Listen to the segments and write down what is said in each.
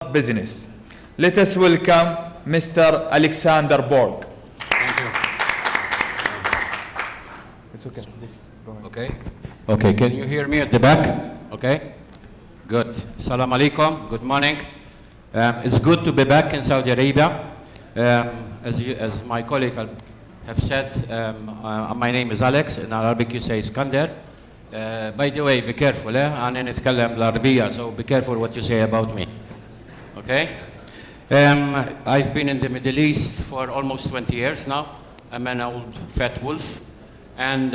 business. Let us welcome Mr. Alexander Borg. Thank you. It's okay. Okay. Okay, can you hear me at the back? Okay. Good. Assalamu alaikum. Good morning. It's good to be back in Saudi Arabia. As my colleague have said, my name is Alex. In Arabic you say Iskander. By the way, be careful. أنا نتكلم العربية, so be careful what you say about me. Okay. I've been in the Middle East for almost 20 years now. I'm an old fat wolf, and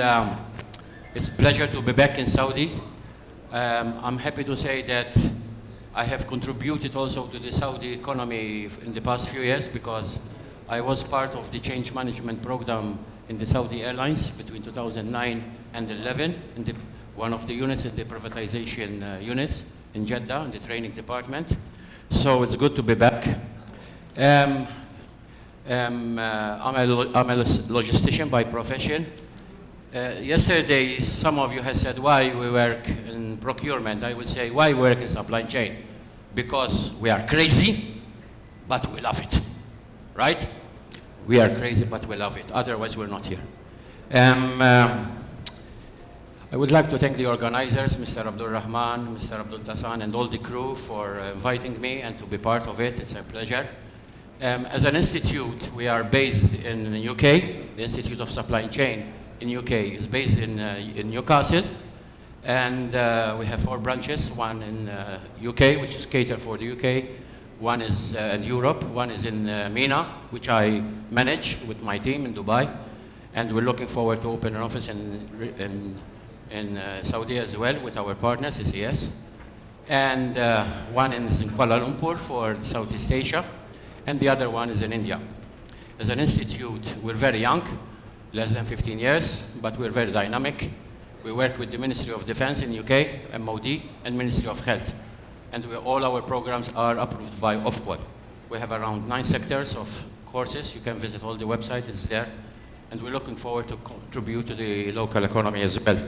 it's a pleasure to be back in Saudi. I'm happy to say that I have contributed also to the Saudi economy in the past few years because I was part of the change management program in the Saudi Airlines between 2009 and 11, in one of the units in the privatization units in Jeddah, in the training department. So it's good to be back. I'm a logistician by profession. Yesterday, some of you have said why we work in procurement. I would say why we work in supply chain. Because we are crazy, but we love it, right? We are crazy, but we love it. Otherwise, we're not here. I would like to thank the organizers, Mr. Abdul Rahman, Mr. Abdul Tassan, and all the crew for inviting me and to be part of it. It's a pleasure. As an institute, we are based in the UK. The Institute of Supply Chain in UK is based in Newcastle. And we have 4 branches, one in UK, which is catered for the UK. One is in Europe, one is in MENA, which I manage with my team in Dubai. And we're looking forward to open an office in Saudi as well with our partners, SES. And one is in Kuala Lumpur for Southeast Asia, and the other one is in India. As an institute, we're very young, less than 15 years, but we're very dynamic. We work with the Ministry of Defense in UK, MOD, and Ministry of Health. And all our programs are approved by Ofqual. We have around 9 sectors of courses. You can visit all the website, it's there. And we're looking forward to contribute to the local economy as well.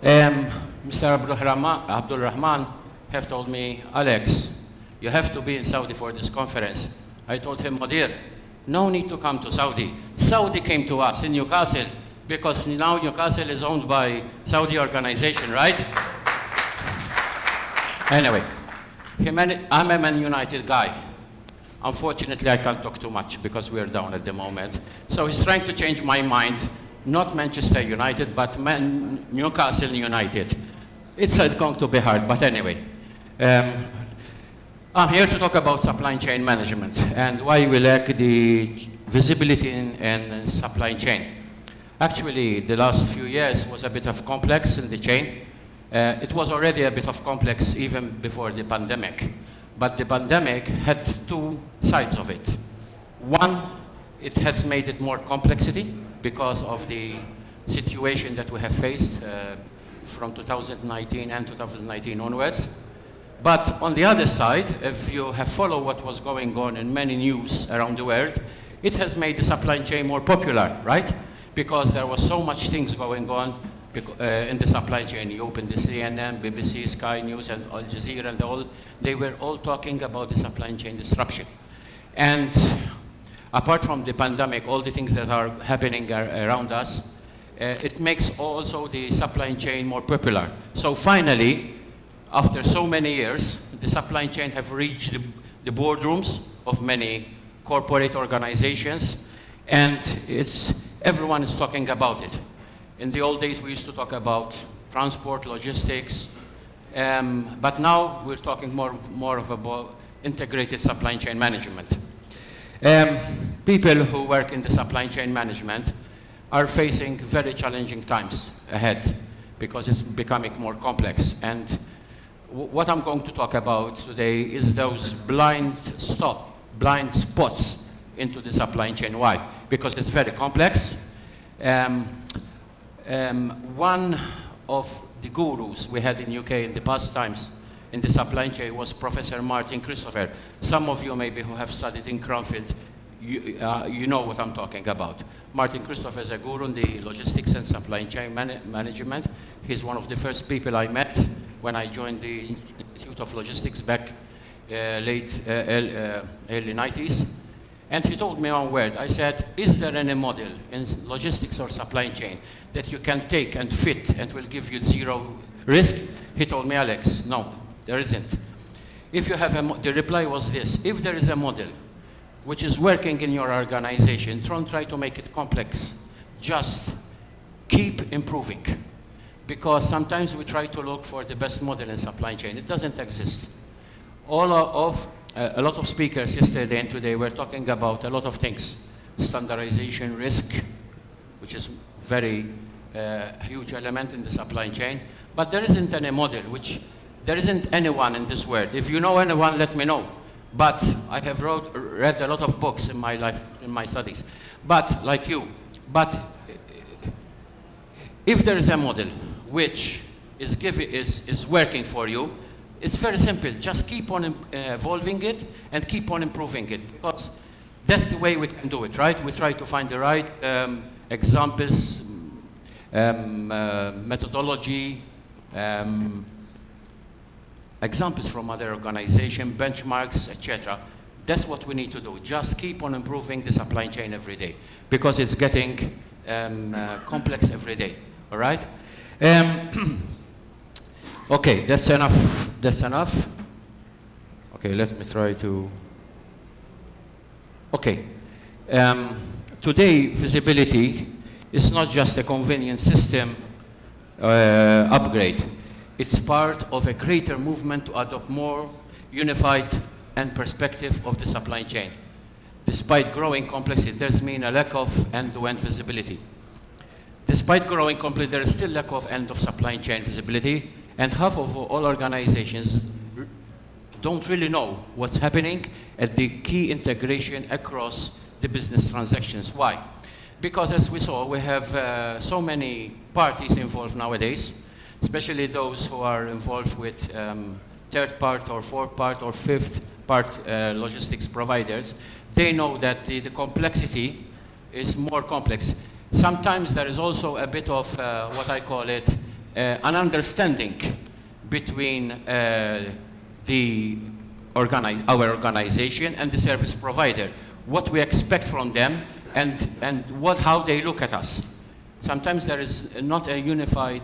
Mr. Abdul Rahman have told me, Alex, you have to be in Saudi for this conference. I told him, Mudir, no need to come to Saudi. Saudi came to us in Newcastle because now Newcastle is owned by Saudi organization, right? Anyway, I'm a Man United guy. Unfortunately, I can't talk too much because we are down at the moment. So he's trying to change my mind. Not Manchester United, but Newcastle United. It's going to be hard, but anyway. I'm here to talk about supply chain management and why we lack the visibility in supply chain. Actually, the last few years was a bit of complex in the chain. It was already a bit of complex even before the pandemic. But the pandemic had 2 sides of it. One, it has made it more complexity because of the situation that we have faced from 2019 and 2019 onwards. But on the other side, if you have followed what was going on in many news around the world, it has made the supply chain more popular, right? Because there was so much things going on in the supply chain. You open the CNN, BBC, Sky News, and Al Jazeera, and all, they were all talking about the supply chain disruption. And apart from the pandemic, all the things that are happening around us, it makes also the supply chain more popular. So finally, after so many years, the supply chain have reached the boardrooms of many corporate organizations, and everyone is talking about it. In the old days, we used to talk about transport, logistics, but now we're talking more about integrated supply chain management. People who work in the supply chain management are facing very challenging times ahead because it's becoming more complex. And what I'm going to talk about today is those blind spots into the supply chain. Why? Because it's very complex. One of the gurus we had in UK in the past times in the supply chain was Professor Martin Christopher. Some of you maybe who have studied in Cranfield, you know what I'm talking about. Martin Christopher is a guru in the logistics and supply chain management. He's one of the first people I met when I joined the Institute of Logistics back early 90s. And he told me one word. I said, is there any model in logistics or supply chain that you can take and fit and will give you zero risk? He told me, Alex, no, there isn't. If you have the reply was this: if there is a model which is working in your organization, don't try to make it complex. Just keep improving. Because sometimes we try to look for the best model in supply chain. It doesn't exist. A lot of speakers yesterday and today were talking about a lot of things. Standardization risk, which is very huge element in the supply chain. But there isn't any model, there isn't anyone in this world. If you know anyone, let me know. But I have read a lot of books in my life, in my studies. But like you, if there is a model which is working for you, it's very simple. Just keep on evolving it and keep on improving it, because that's the way we can do it, right? We try to find the right examples, methodology, examples from other organizations, benchmarks, etc. That's what we need to do. Just keep on improving the supply chain every day, because it's getting complex every day. All right? Okay, that's enough. That's enough. Okay, let me try to. Okay. Today, visibility is not just a convenient system upgrade. It's part of a greater movement to adopt more unified and perspective of the supply chain. Despite growing complexity, there's been a lack of end-to-end visibility. Despite growing complexity, there is still lack of end of supply chain visibility, and half of all organizations don't really know what's happening at the key integration across the business transactions. Why? Because as we saw, we have so many parties involved nowadays, especially those who are involved with third part or fourth part or fifth part logistics providers. They know that the complexity is more complex. Sometimes there is also a bit of what I call it an understanding between our organization and the service provider, what we expect from them and how they look at us. Sometimes there is not a unified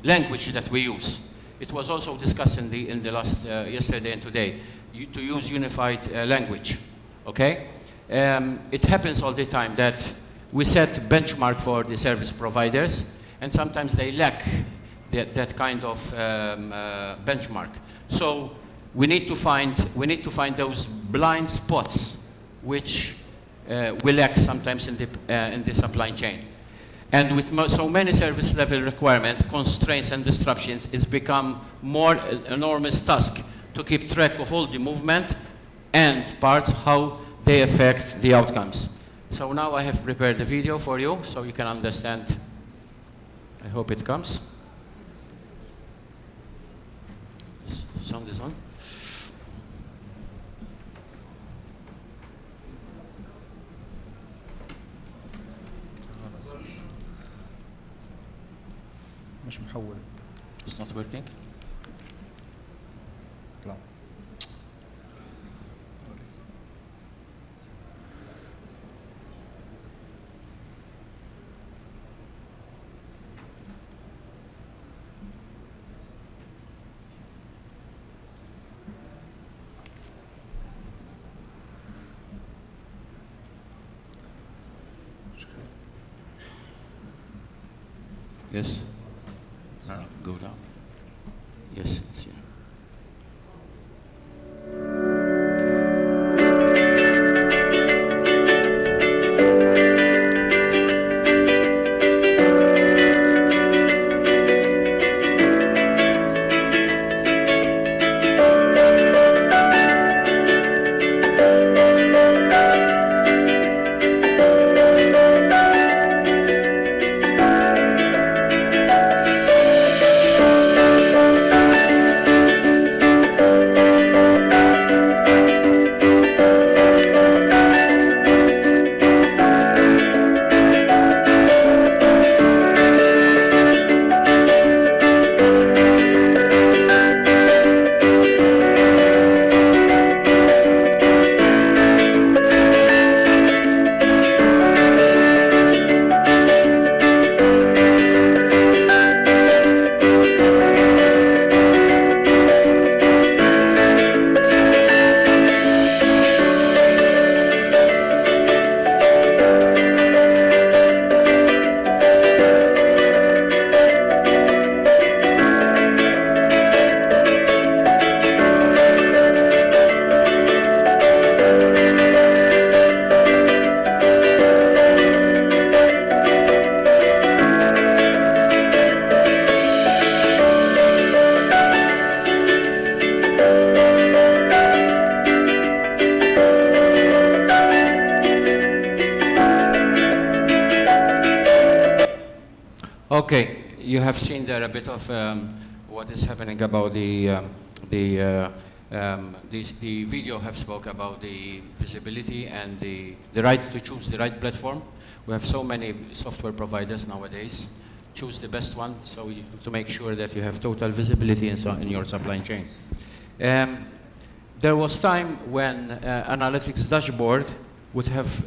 language that we use. It was also discussed in the last yesterday and today to use unified language. Okay, it happens all the time that we set benchmark for the service providers, and sometimes they lack that kind of benchmark. So we need to find those blind spots which we lack sometimes in the supply chain. And with so many service level requirements, constraints and disruptions, it's become more enormous task to keep track of all the movement and parts, how they affect the outcomes. So now I have prepared a video for you so you can understand. I hope it comes. Sound is on. مش محول. It's not working. لا. Yes. No, go down. Yes, it's here. Okay, you have seen there a bit of what is happening about the video have spoke about the visibility and the right to choose the right platform. We have so many software providers nowadays. Choose the best one to make sure that you have total visibility in your supply chain. There was time when analytics dashboard would have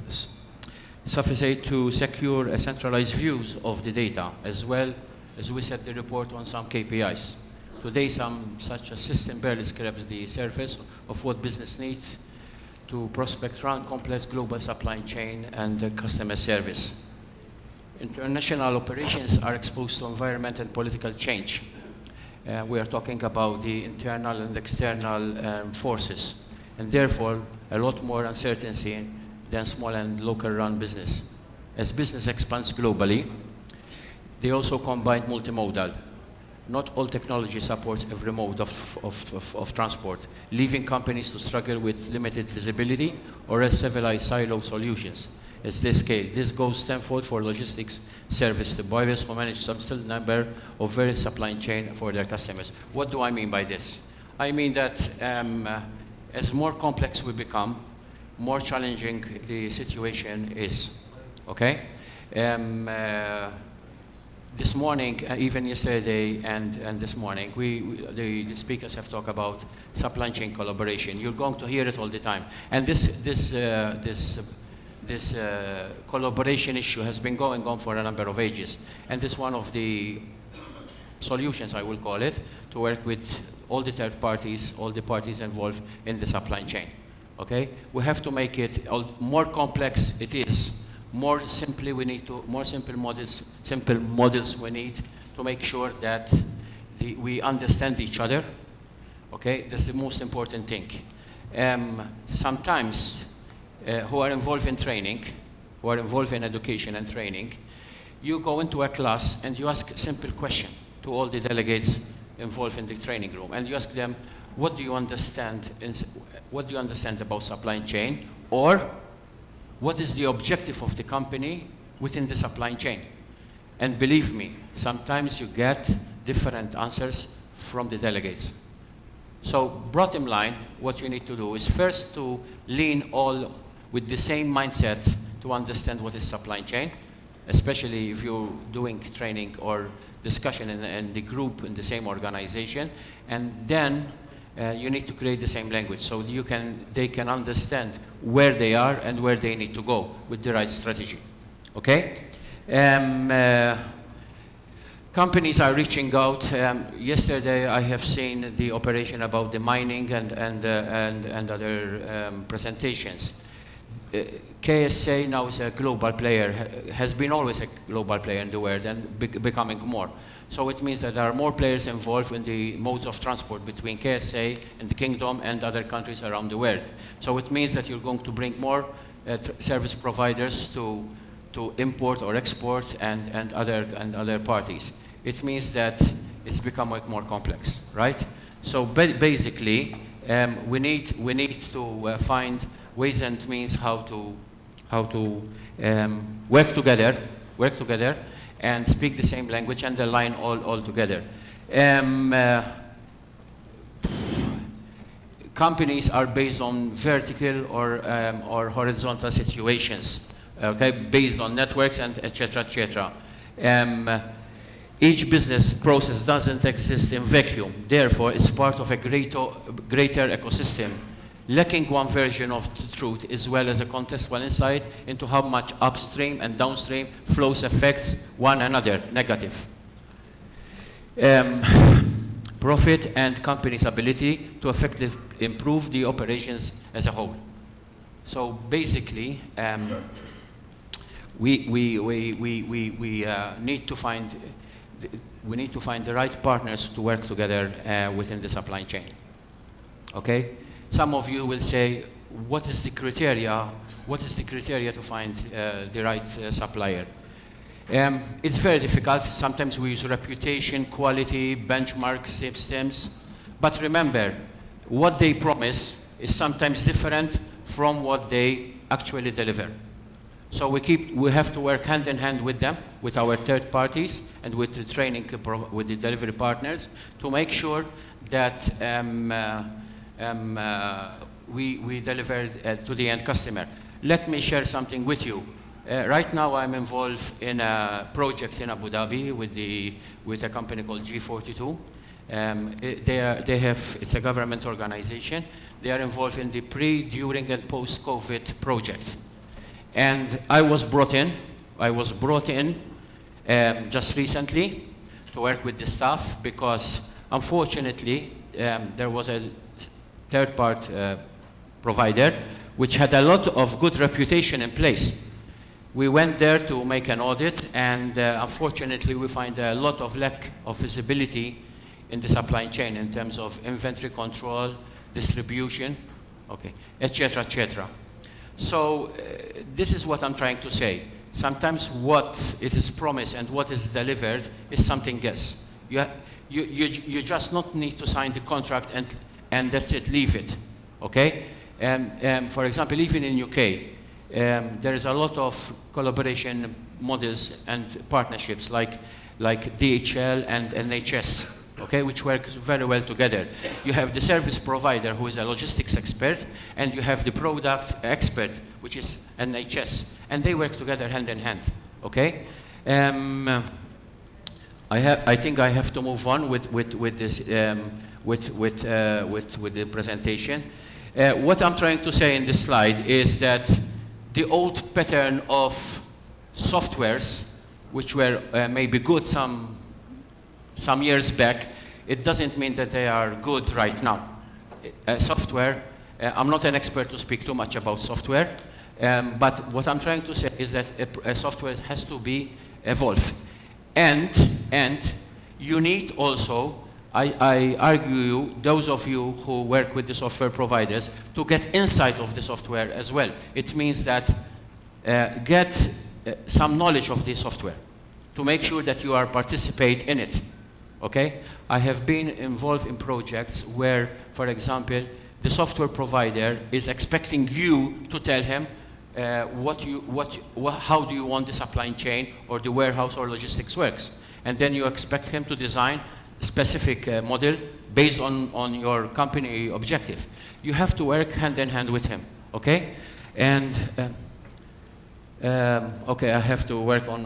sufficient to secure a centralized views of the data, as well as we set the report on some KPIs. Today, such a system barely scratches the surface of what business needs to prospect run complex global supply chain and customer service. International operations are exposed to environment and political change. We are talking about the internal and external forces, and therefore a lot more uncertainty than small and local run business. As business expands globally, they also combine multimodal. Not all technology supports every mode of transport, leaving companies to struggle with limited visibility or as civilized silo solutions. As they scale, this goes tenfold for logistics service to buyers who manage some still number of various supply chain for their customers. What do I mean by this? I mean that as more complex we become, more challenging the situation is. Okay? This morning, even yesterday and this morning, the speakers have talked about supply chain collaboration. You're going to hear it all the time. And this collaboration issue has been going on for a number of ages. And this is one of the solutions, I will call it, to work with all the third parties, all the parties involved in the supply chain. Okay? We have to make it more complex it is. More simple models we need to make sure that we understand each other. Okay? That's the most important thing. Sometimes who are involved in training, who are involved in education and training, you go into a class and you ask a simple question to all the delegates involved in the training room, and you ask them, what do you understand about supply chain, or what is the objective of the company within the supply chain? And believe me, sometimes you get different answers from the delegates. So bottom line, what you need to do is first to lean all with the same mindset to understand what is supply chain, especially if you're doing training or discussion in the group in the same organization, and then you need to create the same language so they can understand where they are and where they need to go with the right strategy. Okay? Companies are reaching out. Yesterday, I have seen the operation about the mining and other presentations. KSA now is a global player, has been always a global player in the world and becoming more. So it means that there are more players involved in the modes of transport between KSA and the Kingdom and other countries around the world. So it means that you're going to bring more service providers to import or export and other parties. It means that it's becoming more complex, right? So basically, we need to find ways and means how to work together and speak the same language and align all together. Companies are based on vertical or horizontal situations, okay, based on networks and et cetera. Each business process doesn't exist in vacuum. Therefore, it's part of a greater ecosystem, lacking one version of the truth as well as a contextual insight into how much upstream and downstream flows affects one another negative. Profit and company's ability to effectively improve the operations as a whole. So basically, we need to find the right partners to work together within the supply chain. Okay? Some of you will say, what is the criteria? What is the criteria to find the right supplier? It's very difficult. Sometimes we use reputation, quality, benchmark systems. But remember, what they promise is sometimes different from what they actually deliver. So we have to work hand in hand with them, with our third parties, and with the training, with the delivery partners, to make sure that we deliver to the end customer. Let me share something with you. Right now, I'm involved in a project in Abu Dhabi with a company called G42. It's a government organization. They are involved in the pre, during, and post-COVID project. And I was brought in just recently to work with the staff because, unfortunately, there was a third-party provider which had a lot of good reputation in place. We went there to make an audit, and unfortunately, we find a lot of lack of visibility in the supply chain in terms of inventory control, distribution, okay, etc., etc. So this is what I'm trying to say. Sometimes what it is promised and what is delivered is something else. You just not need to sign the contract and that's it, leave it, okay? For example, even in UK, there is a lot of collaboration models and partnerships like DHL and NHS, okay, which work very well together. You have the service provider who is a logistics expert, and you have the product expert, which is NHS, and they work together hand in hand, okay? I think I have to move on with this with the presentation. What I'm trying to say in this slide is that the old pattern of softwares, which were maybe good some years back, it doesn't mean that they are good right now. Software, I'm not an expert to speak too much about software, but what I'm trying to say is that a software has to be evolved. And you need also, I argue, those of you who work with the software providers, to get insight of the software as well. It means that get some knowledge of the software to make sure that you are participate in it, okay? I have been involved in projects where, for example, the software provider is expecting you to tell him how do you want the supply chain or the warehouse or logistics works. And then you expect him to design a specific model based on your company objective. You have to work hand in hand with him, okay? And, okay, I have to work on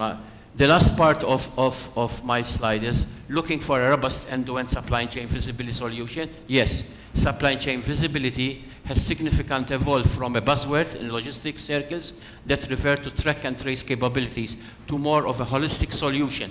the last part of my slide is looking for a robust end-to-end supply chain visibility solution. Yes, supply chain visibility has significantly evolved from a buzzword in logistics circles that refer to track and trace capabilities to more of a holistic solution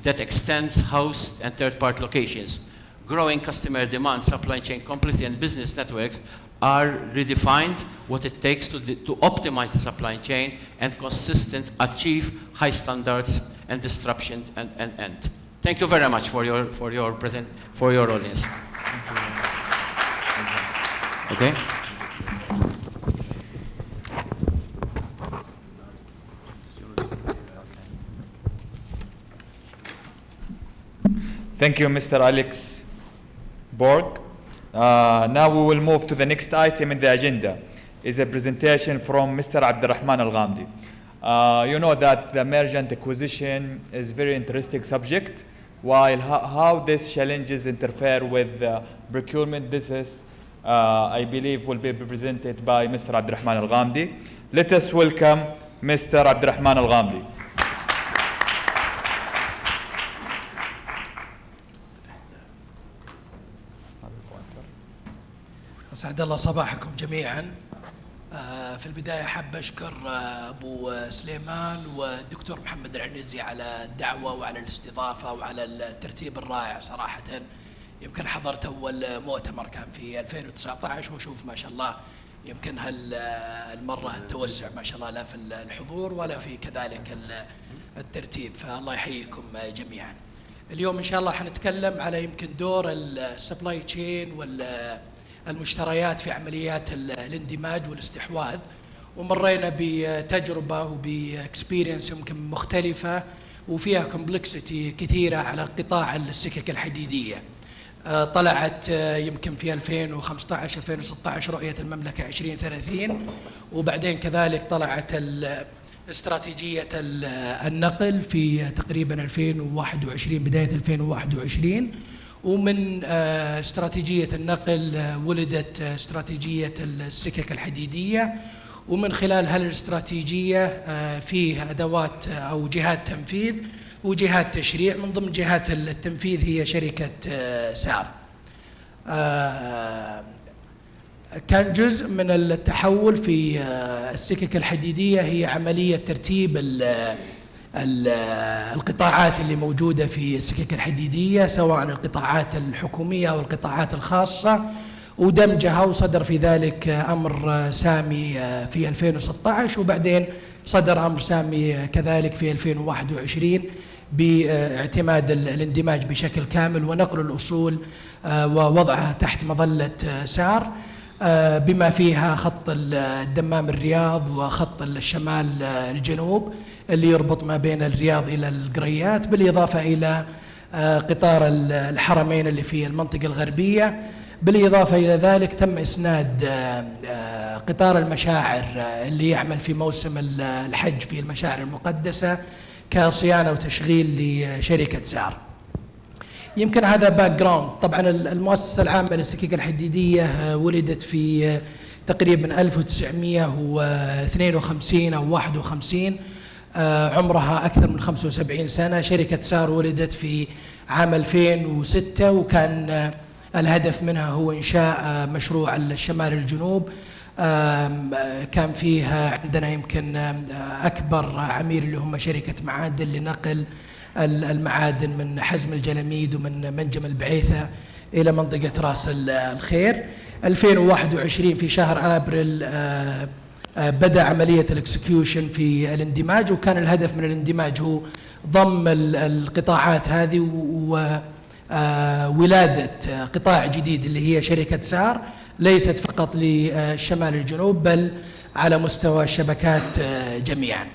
that extends host and third-party locations. Growing customer demand, supply chain complexity, and business networks are redefined what it takes to optimize the supply chain and consistent achieve high standards and disruption and end. Thank you very much for your audience. Okay. Thank you, Mr. Alex Borg. Now we will move to the next item in the agenda. Is a presentation from Mr. Abdurrahman Al-Ghamdi. You know that the merger and acquisition is a very interesting subject, while how these challenges interfere with procurement, this is, I believe, will be presented by Mr. Abdurrahman Al-Ghamdi. Let us welcome Mr. Abdurrahman Al-Ghamdi. أسعد الله صباحكم جميعا. في البداية حاب أشكر أبو سليمان والدكتور محمد العنزي على الدعوة وعلى الاستضافة وعلى الترتيب الرائع صراحة. يمكن حضرت أول مؤتمر كان في 2019 وشوف ما شاء الله يمكن هالمرة التوسع ما شاء الله لا في الحضور ولا في كذلك الترتيب، فالله يحييكم جميعا. اليوم إن شاء الله حنتكلم على يمكن دور السبلاي تشين والمشتريات في عمليات الاندماج والاستحواذ، ومرينا بتجربة وباكسبيرينس يمكن مختلفة وفيها كومبلكسيتي كثيرة على قطاع السكك الحديدية. طلعت يمكن في 2015 2016 رؤية المملكة 2030، وبعدين كذلك طلعت استراتيجية النقل في تقريبا 2021 بداية 2021. ومن استراتيجية النقل ولدت استراتيجية السكك الحديدية، ومن خلال هالاستراتيجية فيه أدوات أو جهات تنفيذ وجهات تشريع. من ضمن جهات التنفيذ هي شركة سار. كان جزء من التحول في السكك الحديدية هي عملية ترتيب القطاعات اللي موجودة في السكك الحديدية، سواء القطاعات الحكومية أو القطاعات الخاصة، ودمجها، وصدر في ذلك أمر سامي في 2016، وبعدين صدر أمر سامي كذلك في 2021 باعتماد الاندماج بشكل كامل ونقل الأصول ووضعها تحت مظلة سار، بما فيها خط الدمام الرياض وخط الشمال الجنوب اللي يربط ما بين الرياض إلى القريات، بالإضافة إلى قطار الحرمين اللي في المنطقة الغربية. بالإضافة إلى ذلك تم إسناد قطار المشاعر اللي يعمل في موسم الحج في المشاعر المقدسة كصيانة وتشغيل لشركة سار. يمكن هذا باك جراوند. طبعا المؤسسة العامة للسكك الحديدية ولدت في تقريبا 1952 أو 51، عمرها أكثر من 75 سنة. شركة سار ولدت في عام 2006، وكان الهدف منها هو إنشاء مشروع الشمال الجنوب. كان فيها عندنا يمكن أكبر عميل اللي هم شركة معادن لنقل المعادن من حزم الجلميد ومن منجم البعيثة إلى منطقة راس الخير. 2021 في شهر أبريل بدأ عملية الإكسكيوشن في الاندماج، وكان الهدف من الاندماج هو ضم القطاعات هذه وولادة قطاع جديد اللي هي شركة سار، ليست فقط للشمال الجنوب بل على مستوى الشبكات جميعا.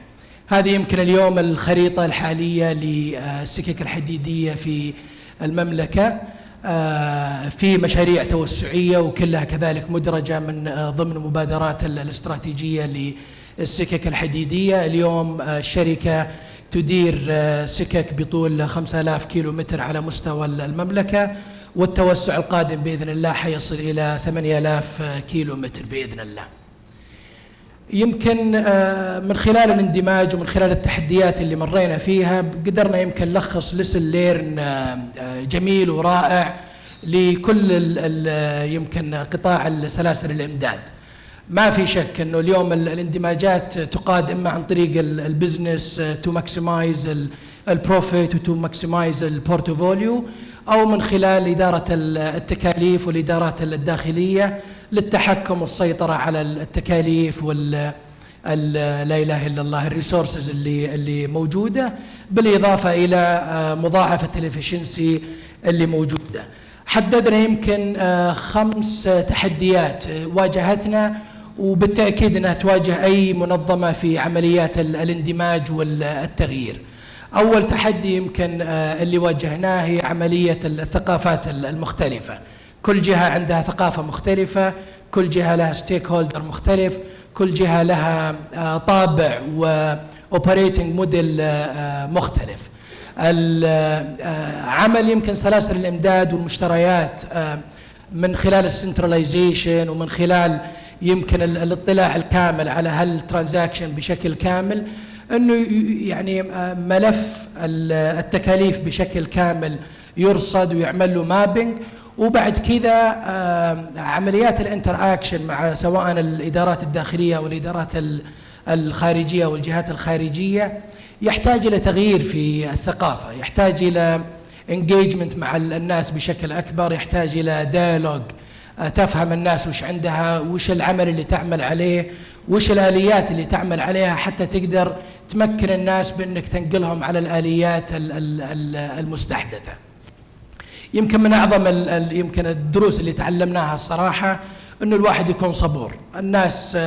هذه يمكن اليوم الخريطة الحالية للسكك الحديدية في المملكة، في مشاريع توسعية وكلها كذلك مدرجة من ضمن مبادرات الاستراتيجية للسكك الحديدية. اليوم الشركة تدير سكك بطول 5000 كيلومتر على مستوى المملكة، والتوسع القادم بإذن الله حيصل إلى 8000 كيلومتر بإذن الله. يمكن من خلال الاندماج ومن خلال التحديات اللي مرينا فيها قدرنا يمكن نلخص لسن ليرن جميل ورائع لكل يمكن قطاع سلاسل الإمداد. ما في شك أنه اليوم الاندماجات تقاد إما عن طريق البزنس تو ماكسمايز البروفيت وتو ماكسمايز البورتفوليو، أو من خلال إدارة التكاليف والإدارات الداخلية للتحكم والسيطرة على التكاليف لا إله إلا الله الريسورسز اللي موجودة، بالإضافة إلى مضاعفة الإفشنسي اللي موجودة. حددنا يمكن 5 تحديات واجهتنا، وبالتأكيد أنها تواجه أي منظمة في عمليات الاندماج والتغيير. أول تحدي يمكن اللي واجهناه هي عملية الثقافات المختلفة. كل جهة عندها ثقافة مختلفة، كل جهة لها ستيك هولدر مختلف، كل جهة لها طابع وأوبريتنج موديل مختلف. العمل يمكن سلاسل الإمداد والمشتريات من خلال السنتراليزيشن ومن خلال يمكن الاطلاع الكامل على هالترانزاكشن بشكل كامل، أنه يعني ملف التكاليف بشكل كامل يرصد ويعمل له مابينج، وبعد كذا عمليات الانتر اكشن مع سواء الإدارات الداخلية والإدارات الخارجية والجهات الخارجية يحتاج إلى تغيير في الثقافة، يحتاج إلى engagement مع الناس بشكل أكبر، يحتاج إلى ديالوج تفهم الناس وش عندها، وش العمل اللي تعمل عليه، وش الآليات اللي تعمل عليها حتى تقدر تمكن الناس بأنك تنقلهم على الآليات المستحدثة. يمكن من أعظم يمكن الدروس اللي تعلمناها الصراحة أنه الواحد يكون صبور. الناس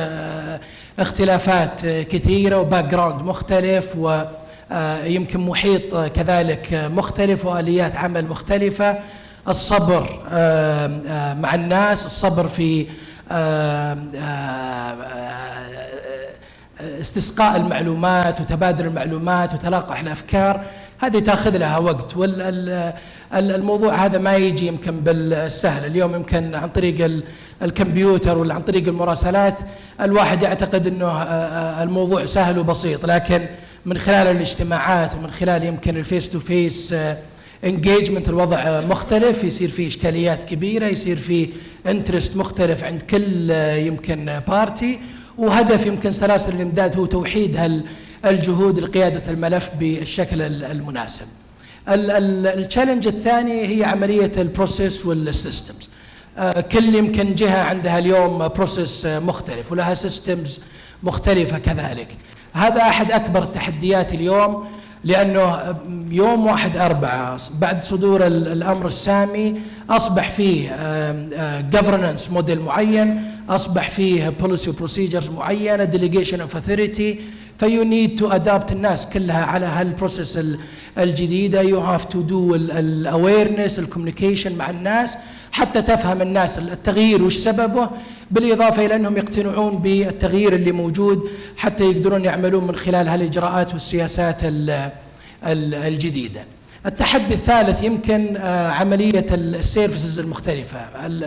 اختلافات كثيرة وباك جراوند مختلف، ويمكن محيط كذلك مختلف وآليات عمل مختلفة. الصبر مع الناس، الصبر في استسقاء المعلومات وتبادل المعلومات وتلاقح الأفكار هذه تأخذ لها وقت، والموضوع هذا ما يجي يمكن بالسهل. اليوم يمكن عن طريق الكمبيوتر ولا عن طريق المراسلات الواحد يعتقد أنه الموضوع سهل وبسيط، لكن من خلال الاجتماعات ومن خلال يمكن الفيس تو فيس انجيجمنت الوضع مختلف، يصير فيه إشكاليات كبيرة، يصير فيه انترست مختلف عند كل يمكن بارتي، وهدف يمكن سلاسل الإمداد هو توحيد الجهود لقيادة الملف بالشكل المناسب. التشالنج الثاني هي عملية البروسيس والسيستمز. كل يمكن جهة عندها اليوم بروسيس مختلف ولها سيستمز مختلفة كذلك. هذا أحد أكبر التحديات اليوم، لأنه يوم 1/4 بعد صدور الأمر السامي أصبح فيه governance موديل معين، أصبح فيه policy procedures معينة، delegation of authority، فيو نيد تو ادابت الناس كلها على هالبروسيس الجديده. يو هاف تو دو الاويرنس الكوميونيكيشن مع الناس حتى تفهم الناس التغيير وش سببه، بالاضافه الى انهم يقتنعون بالتغيير اللي موجود حتى يقدرون يعملون من خلال هالاجراءات والسياسات الجديده. التحدي الثالث يمكن عمليه السيرفيسز المختلفه،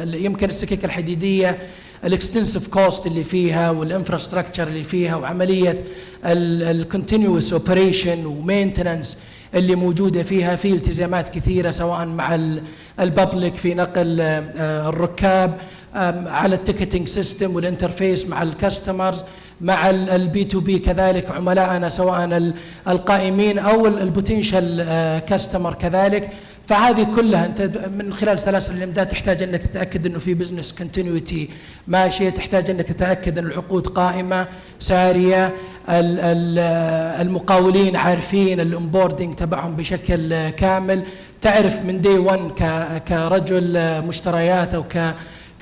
يمكن السكك الحديديه الاكستنسيف كوست اللي فيها والانفراستراكشر اللي فيها وعمليه الكونتينيوس اوبريشن ومينتننس اللي موجوده فيها، في التزامات كثيره سواء مع الببليك في نقل الركاب، على التيكتنج سيستم والانترفيس مع الكاستمرز، مع البي تو بي كذلك عملائنا سواء القائمين او البوتنشال كاستمر كذلك. فهذه كلها انت من خلال سلاسل الامداد تحتاج انك تتاكد انه في بزنس كونتينيوتي ماشيه، تحتاج انك تتاكد ان العقود قائمه ساريه، المقاولين عارفين الانبوردنج تبعهم بشكل كامل، تعرف من دي 1 كرجل مشتريات او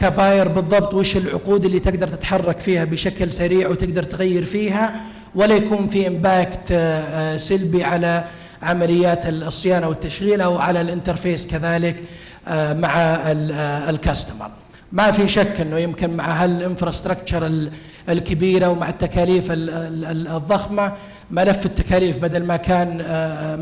كباير بالضبط وش العقود اللي تقدر تتحرك فيها بشكل سريع وتقدر تغير فيها، ولا يكون في امباكت سلبي على عمليات الصيانه والتشغيل او على الانترفيس كذلك مع الكاستمر. ما في شك انه يمكن مع هالانفراستراكشر الكبيره ومع التكاليف الضخمه، ملف التكاليف بدل ما كان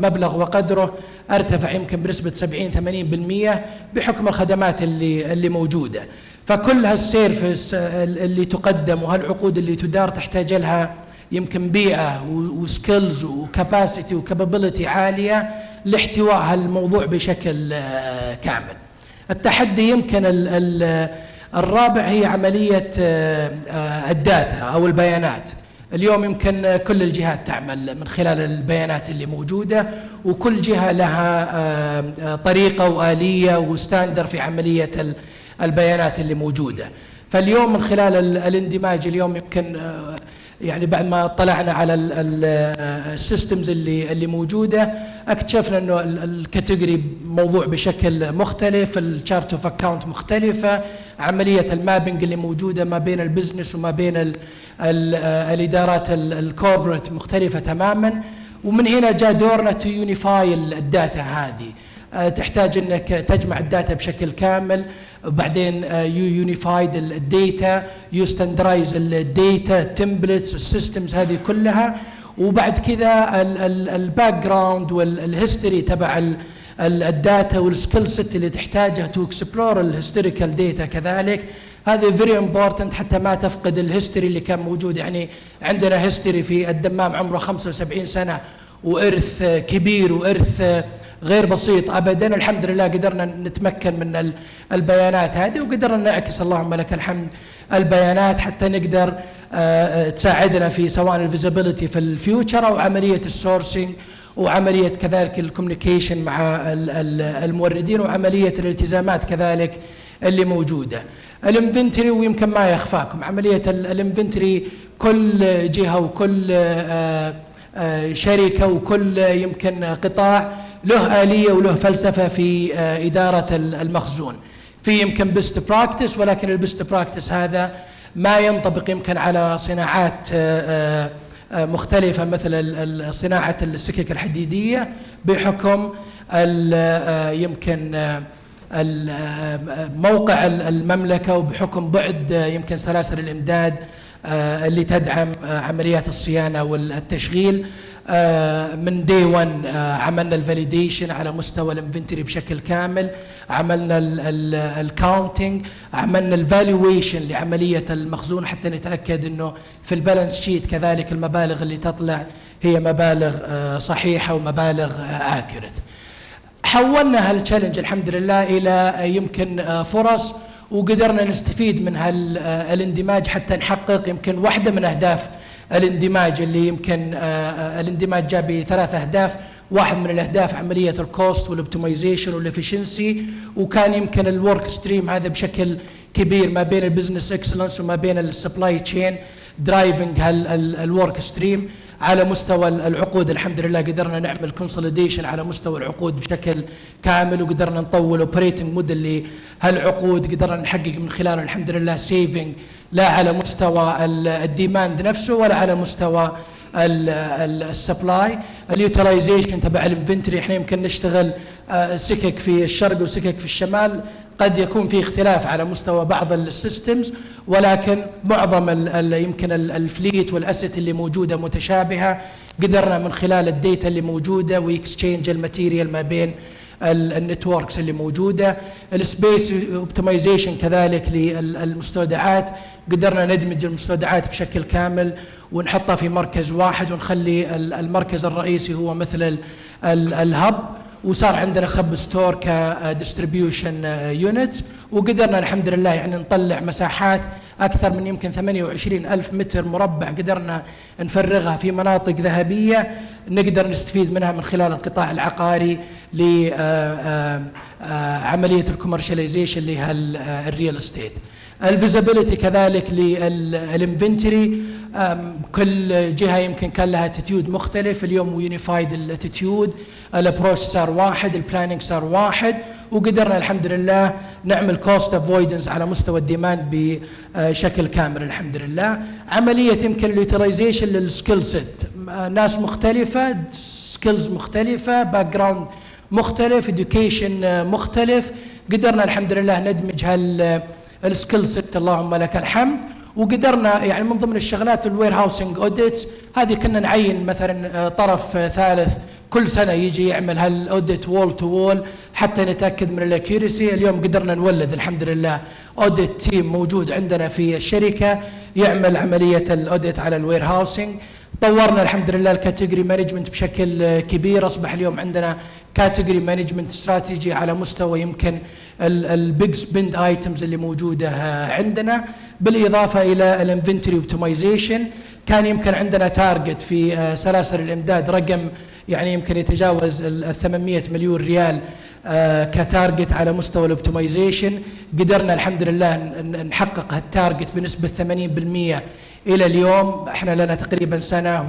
مبلغ وقدره ارتفع يمكن بنسبه 70-80% بحكم الخدمات اللي موجوده. فكل هالسيرفيس اللي تقدم وهالعقود اللي تدار تحتاج لها يمكن بيئة وسكيلز وكاباسيتي وكابابيلتي عالية لاحتواء هالموضوع بشكل كامل. التحدي يمكن الرابع هي عملية الداتا أو البيانات. اليوم يمكن كل الجهات تعمل من خلال البيانات اللي موجودة، وكل جهة لها طريقة وآلية وستاندر في عملية البيانات اللي موجودة. فاليوم من خلال الاندماج اليوم يمكن يعني بعد ما طلعنا على السيستمز اللي موجوده اكتشفنا انه الكاتيجوري موضوع بشكل مختلف، الشارت اوف اكاونت مختلفه، عمليه المابنج اللي موجوده ما بين البزنس وما بين الادارات الكوربريت مختلفه تماما. ومن هنا جاء دورنا تو يونيفاي الداتا هذه. تحتاج انك تجمع الداتا بشكل كامل، وبعدين يو يونيفايد الداتا، يو ستاندرايز الداتا، التمبلتس، السيستمز هذه كلها، وبعد كذا الباك جراوند والهيستوري تبع الداتا والسكيل سيت اللي تحتاجها تو اكسبلور الهيستوريكال داتا كذلك. هذه فيري امبورتنت حتى ما تفقد الهيستوري اللي كان موجود. يعني عندنا هيستوري في الدمام عمره 75 سنه وارث كبير وارث غير بسيط ابدا، الحمد لله قدرنا نتمكن من البيانات هذه وقدرنا نعكس اللهم لك الحمد البيانات حتى نقدر تساعدنا في سواء الفيزابيلتي في الفيوتشر او عمليه السورسنج وعمليه كذلك الكوميونيكيشن مع الموردين وعمليه الالتزامات كذلك اللي موجوده. الانفنتوري ويمكن ما يخفاكم عمليه الانفنتوري، كل جهه وكل شركه وكل يمكن قطاع له آلية وله فلسفة في إدارة المخزون. في يمكن بيست براكتس، ولكن البيست براكتس هذا ما ينطبق يمكن على صناعات مختلفة مثل صناعة السكك الحديدية بحكم يمكن موقع المملكة وبحكم بعد يمكن سلاسل الإمداد اللي تدعم عمليات الصيانة والتشغيل. من دي 1 عملنا الفاليديشن على مستوى الانفنتوري بشكل كامل، عملنا الكاونتنج، عملنا الفالويشن لعملية المخزون حتى نتأكد انه في البالانس شيت كذلك المبالغ اللي تطلع هي مبالغ صحيحة ومبالغ اكيوريت. حولنا هالتشالنج الحمد لله الى يمكن فرص، وقدرنا نستفيد من هالاندماج حتى نحقق يمكن واحدة من اهداف الاندماج اللي يمكن الاندماج جاء بثلاث اهداف. واحد من الاهداف عمليه الكوست والاوبتمايزيشن والافشنسي، وكان يمكن الورك ستريم هذا بشكل كبير ما بين البزنس اكسلنس وما بين السبلاي تشين درايفنج هالورك ستريم. على مستوى العقود الحمد لله قدرنا نعمل كونسوليديشن على مستوى العقود بشكل كامل، وقدرنا نطول اوبريتنج موديل لهالعقود، قدرنا نحقق من خلاله الحمد لله سيفنج لا على مستوى الديماند نفسه ولا على مستوى السبلاي. اليوتيلايزيشن تبع الانفنتوري احنا يمكن نشتغل سكك في الشرق وسكك في الشمال، قد يكون في اختلاف على مستوى بعض السيستمز، ولكن معظم يمكن الفليت والاسيت اللي موجوده متشابهه. قدرنا من خلال الديتا اللي موجوده واكسشينج الماتيريال ما بين النتوركس اللي موجوده. السبيس اوبتمايزيشن كذلك للمستودعات، قدرنا ندمج المستودعات بشكل كامل ونحطها في مركز واحد، ونخلي المركز الرئيسي هو مثل الهب، وصار عندنا سب ستور كديستريبيوشن يونت. وقدرنا الحمد لله يعني نطلع مساحات أكثر من يمكن 28 ألف متر مربع قدرنا نفرغها في مناطق ذهبية نقدر نستفيد منها من خلال القطاع العقاري لعملية الكوميرشاليزيشن للريال استيت. الفيزابيلتي كذلك للانفنتوري، كل جهة يمكن كان لها اتيتيود مختلف. اليوم يونيفايد الاتيتيود، الابروش صار واحد، البلاننج صار واحد، وقدرنا الحمد لله نعمل كوست افويدنس على مستوى الديماند بشكل كامل الحمد لله. عملية يمكن اليوتيلايزيشن للسكيل سيت، ناس مختلفة، سكيلز مختلفة، باك جراوند مختلف، اديوكيشن مختلف، قدرنا الحمد لله ندمج السكيل سيت اللهم لك الحمد. وقدرنا يعني من ضمن الشغلات الوير هاوسنج اوديتس، هذه كنا نعين مثلا طرف ثالث كل سنه يجي يعمل هالاوديت وول تو وول حتى نتاكد من الاكيورسي. اليوم قدرنا نولد الحمد لله اوديت تيم موجود عندنا في الشركه يعمل عمليه الاوديت على الوير هاوسنج. طورنا الحمد لله الكاتيجوري مانجمنت بشكل كبير، اصبح اليوم عندنا كاتيجوري مانجمنت استراتيجي على مستوى يمكن البيج سبند ايتمز اللي موجوده عندنا، بالاضافه الى الانفنتوري اوبتمايزيشن. كان يمكن عندنا تارجت في سلاسل الامداد رقم يعني يمكن يتجاوز ال 800 مليون ريال كتارجت على مستوى الاوبتمايزيشن. قدرنا الحمد لله نحقق هالتارجت بنسبه 80% الى اليوم. احنا لنا تقريبا سنه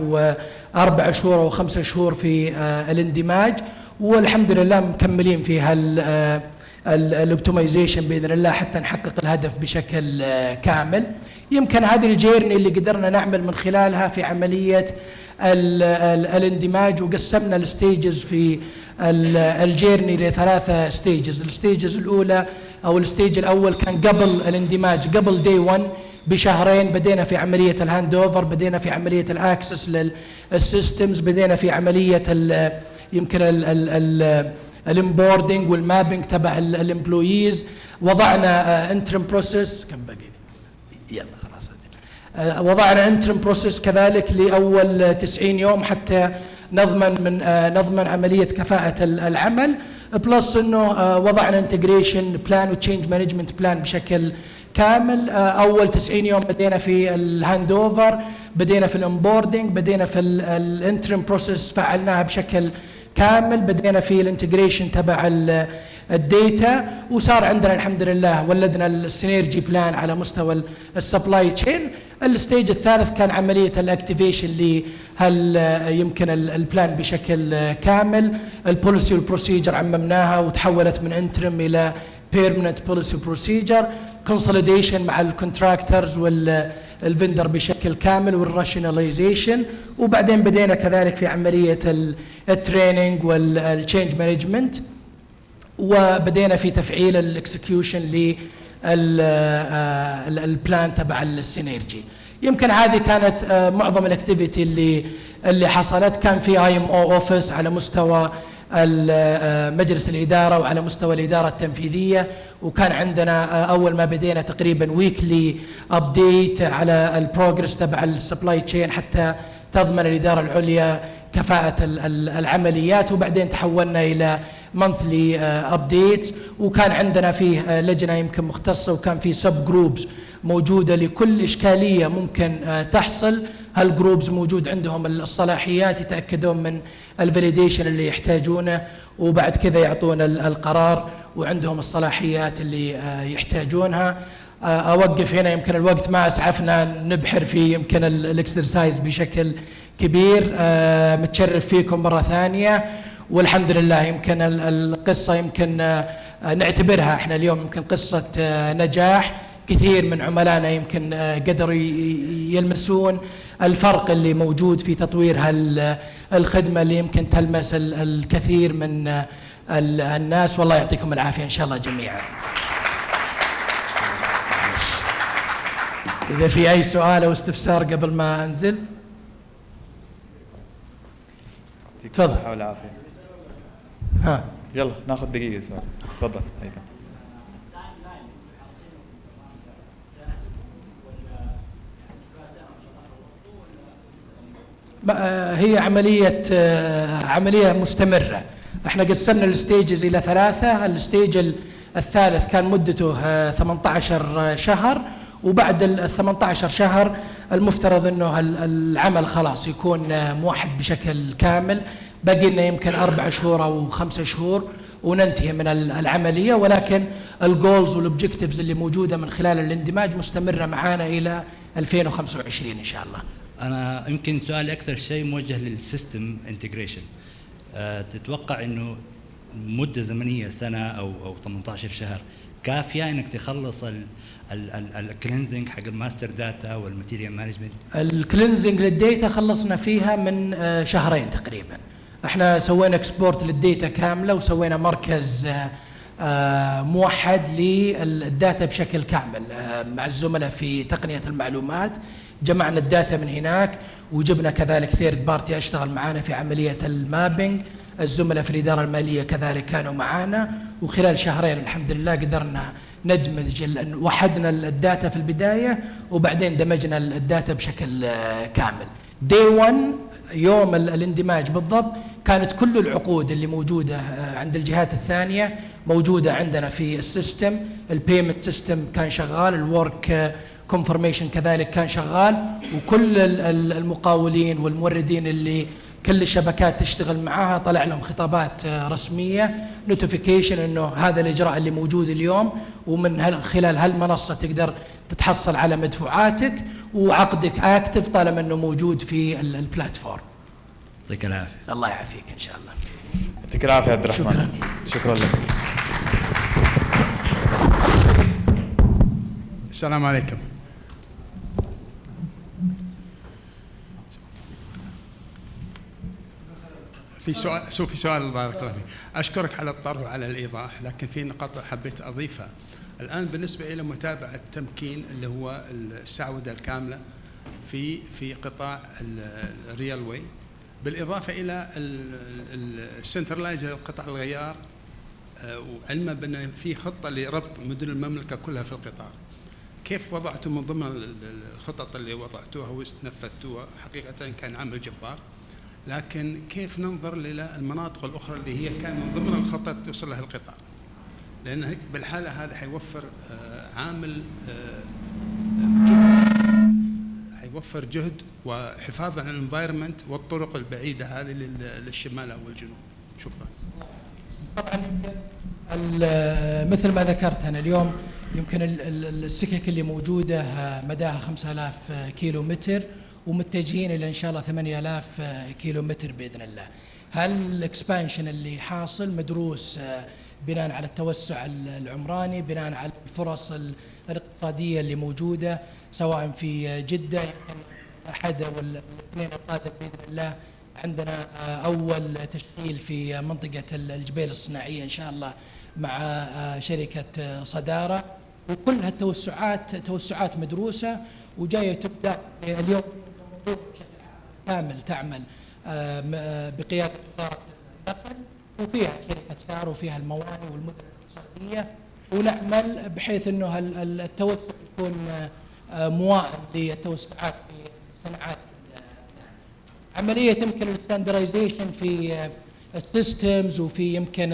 و4 شهور او 5 شهور في الاندماج، والحمد لله مكملين في الاوبتمايزيشن باذن الله حتى نحقق الهدف بشكل كامل. يمكن هذه الجيرني اللي قدرنا نعمل من خلالها في عمليه الاندماج، وقسمنا الستيجز في الجيرني لثلاثه ستيجز. الستيجز الاولى او الستيج الاول كان قبل الاندماج، قبل دي 1 بشهرين بدينا في عمليه الهاند اوفر، بدينا في عمليه الاكسس للسيستمز، بدينا في عمليه يمكن الامبوردنج والمابينج تبع الامبلويز. وضعنا انترم بروسيس، كم باقي؟ يلا خلاص. وضعنا انترم بروسيس كذلك لاول 90 يوم حتى نضمن عمليه كفاءه العمل، بلس انه وضعنا انتجريشن بلان وتشينج مانجمنت بلان بشكل كامل. اول 90 يوم بدينا في الهاند اوفر، بدينا في الامبوردنج، بدينا في الانترم بروسيس فعلناها بشكل كامل، بدينا في الانتجريشن تبع الديتا، وصار عندنا الحمد لله ولدنا السينرجي بلان على مستوى السبلاي تشين. الستيج الثالث كان عمليه الاكتيفيشن يمكن البلان بشكل كامل. البوليسي والبروسيجر عممناها وتحولت من انترم الى بيرمننت بوليسي بروسيجر. كونسوليديشن مع الكونتراكترز والفندر بشكل كامل والراشناليزيشن. وبعدين بدينا كذلك في عمليه التريننج والتشينج مانجمنت، وبدينا في تفعيل الاكسكيوشن للبلان تبع السينرجي. يمكن هذه كانت معظم الاكتيفيتي اللي حصلت. كان في IMO اوفيس على مستوى مجلس الإدارة وعلى مستوى الإدارة التنفيذية، وكان عندنا أول ما بدينا تقريبا ويكلي أبديت على البروجرس تبع السبلاي تشين حتى تضمن الإدارة العليا كفاءة العمليات، وبعدين تحولنا إلى monthly updates، وكان عندنا فيه لجنة يمكن مختصة، وكان فيه سب جروبز موجودة لكل إشكالية ممكن تحصل. هالجروبز موجود عندهم الصلاحيات يتأكدون من الفاليديشن اللي يحتاجونه، وبعد كذا يعطون القرار، وعندهم الصلاحيات اللي يحتاجونها. أوقف هنا، يمكن الوقت ما أسعفنا نبحر في يمكن الاكسرسايز بشكل كبير. متشرف فيكم مرة ثانية، والحمد لله يمكن القصة يمكن نعتبرها احنا اليوم يمكن قصة نجاح. كثير من عملائنا يمكن قدروا يلمسون الفرق اللي موجود في تطوير الخدمة اللي يمكن تلمس الكثير من الناس. والله يعطيكم العافية إن شاء الله جميعا. إذا في أي سؤال أو استفسار قبل ما أنزل تفضل. حول العافية. ها يلا ناخذ دقيقة سؤال. تفضل. هي عملية مستمرة. احنا قسمنا الستيجز إلى 3. الستيج الثالث كان مدته 18 شهر، وبعد ال 18 شهر المفترض انه العمل خلاص يكون موحد بشكل كامل. باقي لنا يمكن 4 شهور أو 5 شهور وننتهي من العملية، ولكن الجولز والأوبجكتيفز اللي موجودة من خلال الاندماج مستمرة معانا إلى 2025 إن شاء الله. أنا يمكن سؤالي أكثر شيء موجه للسيستم انتجريشن. تتوقع إنه مدة زمنية سنة أو 18 شهر كافية إنك تخلص الكلينزنج حق الماستر داتا والماتيريال مانجمنت؟ الكلينزنج للديتا خلصنا فيها من 2 شهرين تقريبا. احنا سوينا اكسبورت للديتا كاملة، وسوينا مركز موحد للداتا بشكل كامل مع الزملاء في تقنية المعلومات. جمعنا الداتا من هناك، وجبنا كذلك ثيرد بارتي اشتغل معنا في عملية المابينج. الزملاء في الإدارة المالية كذلك كانوا معنا، وخلال 2 شهرين الحمد لله قدرنا ندمج وحدنا الداتا في البداية، وبعدين دمجنا الداتا بشكل كامل. داي 1 يوم الاندماج بالضبط كانت كل العقود اللي موجودة عند الجهات الثانية موجودة عندنا في السيستم. البيمنت سيستم كان شغال، الورك كونفرميشن كذلك كان شغال، وكل المقاولين والموردين اللي كل الشبكات تشتغل معاها طلع لهم خطابات رسمية نوتيفيكيشن انه هذا الاجراء اللي موجود اليوم، ومن خلال هالمنصة تقدر تتحصل على مدفوعاتك، وعقدك اكتف طالما انه موجود في البلاتفورم. يعطيك العافية. الله يعافيك ان شاء الله. يعطيك العافية عبد الرحمن. شكرا لك. السلام عليكم. في سؤال بارك الله فيك. أشكرك على الطرح وعلى الإيضاح، لكن في نقاط حبيت أضيفها. الآن بالنسبة إلى متابعة التمكين اللي هو السعودة الكاملة في قطاع الريلوي، بالإضافة إلى السنترلايز لقطاع الغيار، وعلما بأن في خطة لربط مدن المملكة كلها في القطار. كيف وضعتوا من ضمن الخطط اللي وضعتوها ونفذتوها؟ حقيقة كان عمل جبار، لكن كيف ننظر للمناطق الأخرى اللي هي كان من ضمن الخطط توصل لها القطار؟ لأن بالحالة هذا حيوفر عامل حيوفر جهد وحفاظ على الانفايرمنت والطرق البعيدة هذه للشمال أو الجنوب. شكرا. طبعا مثل ما ذكرت أنا اليوم يمكن السكك اللي موجودة مداها 5000 كيلو متر، ومتجهين إلى إن شاء الله 8000 كيلو متر بإذن الله. هل الإكسبانشن اللي حاصل مدروس بناء على التوسع العمراني، بناء على الفرص الاقتصادية اللي موجودة سواء في جدة يمكن أحد والاثنين القادم بإذن الله. عندنا أول تشغيل في منطقة الجبيل الصناعية إن شاء الله مع شركة صدارة، وكل هالتوسعات توسعات مدروسة، وجايه تبدا اليوم بشكل كامل تعمل بقياده وزاره النقل، وفيها شركه سار وفيها الموانئ والمدن الاقتصاديه، ونعمل بحيث انه التوسع يكون موائم للتوسعات في الصناعات. عمليه يمكن الستاندرايزيشن في السيستمز وفي يمكن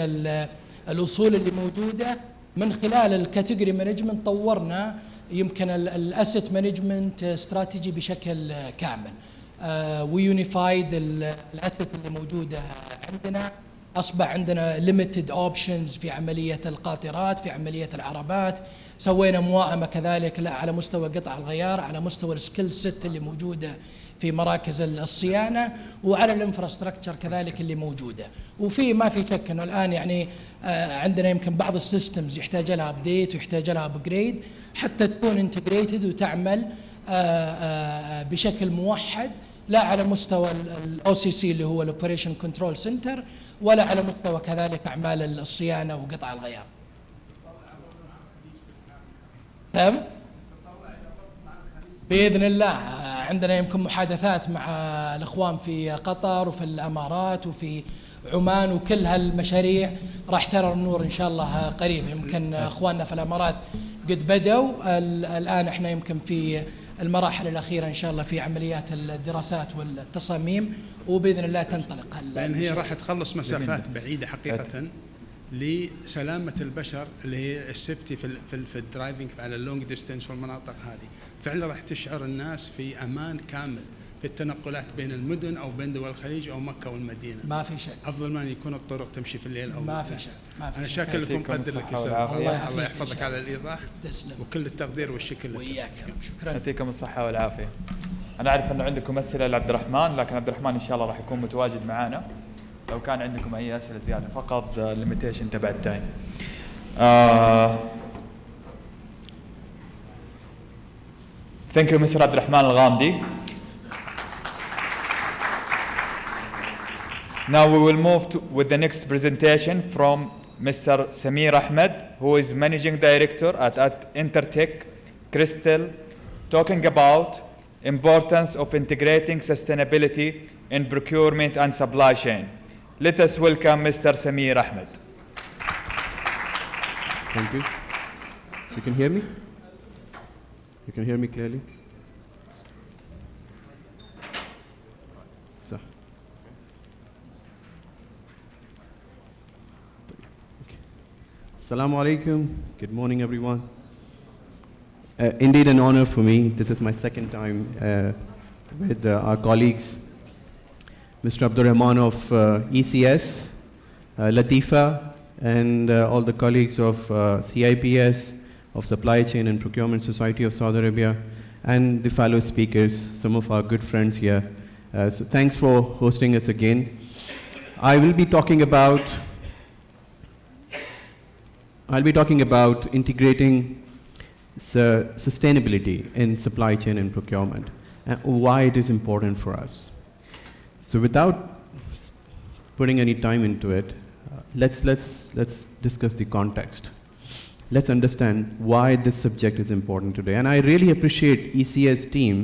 الاصول اللي موجوده من خلال الكاتيجوري مانجمنت. طورنا يمكن الاسيت مانجمنت استراتيجي بشكل كامل، ويونيفايد الاسيت اللي موجوده عندنا. اصبح عندنا ليميتد اوبشنز في عمليه القاطرات، في عمليه العربات. سوينا موائمه كذلك على مستوى قطع الغيار، على مستوى السكيل سيت اللي موجوده في مراكز الصيانه، وعلى الانفراستراكشر كذلك اللي موجوده. وفي ما في شك انه الان يعني عندنا يمكن بعض السيستمز يحتاج لها ابديت ويحتاج لها ابجريد حتى تكون انتجريتد وتعمل بشكل موحد، لا على مستوى الاو سي سي اللي هو الاوبريشن كنترول سنتر، ولا على مستوى كذلك اعمال الصيانه وقطع الغيار. تمام؟ باذن الله عندنا يمكن محادثات مع الاخوان في قطر وفي الامارات وفي عمان، وكل هالمشاريع راح ترى النور ان شاء الله قريب. يمكن اخواننا في الامارات قد بدوا، الان احنا يمكن في المراحل الاخيره ان شاء الله في عمليات الدراسات والتصاميم، وباذن الله تنطلق. لان هي راح تخلص مسافات بعيده حقيقه لسلامه البشر اللي هي السيفتي في الدرايفنج على اللونج ديستنس والمناطق هذه. فعلا راح تشعر الناس في امان كامل في التنقلات بين المدن او بين دول الخليج او مكه والمدينه. ما في شك. افضل ما ان يكون الطرق تمشي في الليل او ما في شك. انا شاكر لكم قدر لك الله يحفظك على الايضاح. تسلم. وكل التقدير والشكر لك. وياك. شكرا. يعطيكم الصحه والعافيه. انا اعرف انه عندكم اسئله لعبد الرحمن، لكن عبد الرحمن ان شاء الله راح يكون متواجد معنا. لو كان عندكم اي اسئله زياده فقط الليميتيشن تبع التايم. Thank you, Mr. Abdurrahman Al-Ghamdi. Now we will move with the next presentation from Mr. Samir Ahmed, who is Managing Director at Intertech Crystal, talking about importance of integrating sustainability in procurement and supply chain. Let us welcome Mr. Samir Ahmed. Thank you. You can hear me? You can hear me clearly? So. Okay. Assalamu alaikum. Good morning, everyone. Indeed an honor for me. This is my second time with our colleagues, Mr. Abdurrahman of ECS, Latifa, and all the colleagues of CIPS, of Supply Chain and Procurement Society of Saudi Arabia, and the fellow speakers, some of our good friends here. So thanks for hosting us again. I will be talking about integrating sustainability in supply chain and procurement, and why it is important for us. So without putting any time into it, let's discuss the context. Let's understand why this subject is important today. And I really appreciate ECS team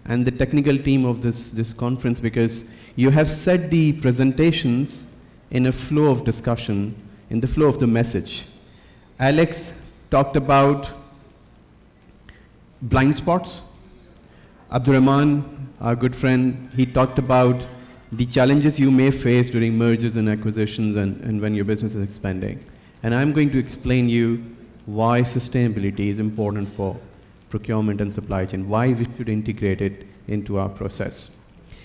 and the technical team of this conference, because you have set the presentations in a flow of discussion, in the flow of the message. Alex talked about blind spots. Abdurrahman, our good friend, he talked about the challenges you may face during mergers and acquisitions and when your business is expanding. And I'm going to explain you why sustainability is important for procurement and supply chain, why we should integrate it into our process.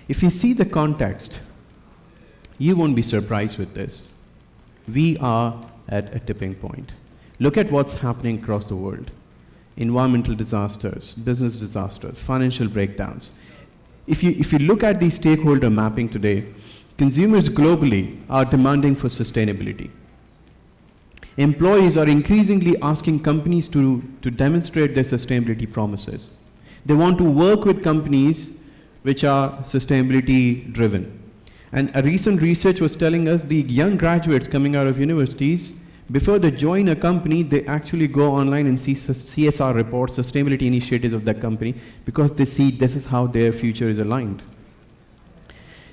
If you see the context, you won't be surprised with this. We are at a tipping point. Look at what's happening across the world. Environmental disasters, business disasters, financial breakdowns. If you look at the stakeholder mapping today, consumers globally are demanding for sustainability. Employees are increasingly asking companies to demonstrate their sustainability promises. They want to work with companies which are sustainability driven. And a recent research was telling us the young graduates coming out of universities before they join a company, they actually go online and see CSR reports, sustainability initiatives of that company, because they see this is how their future is aligned.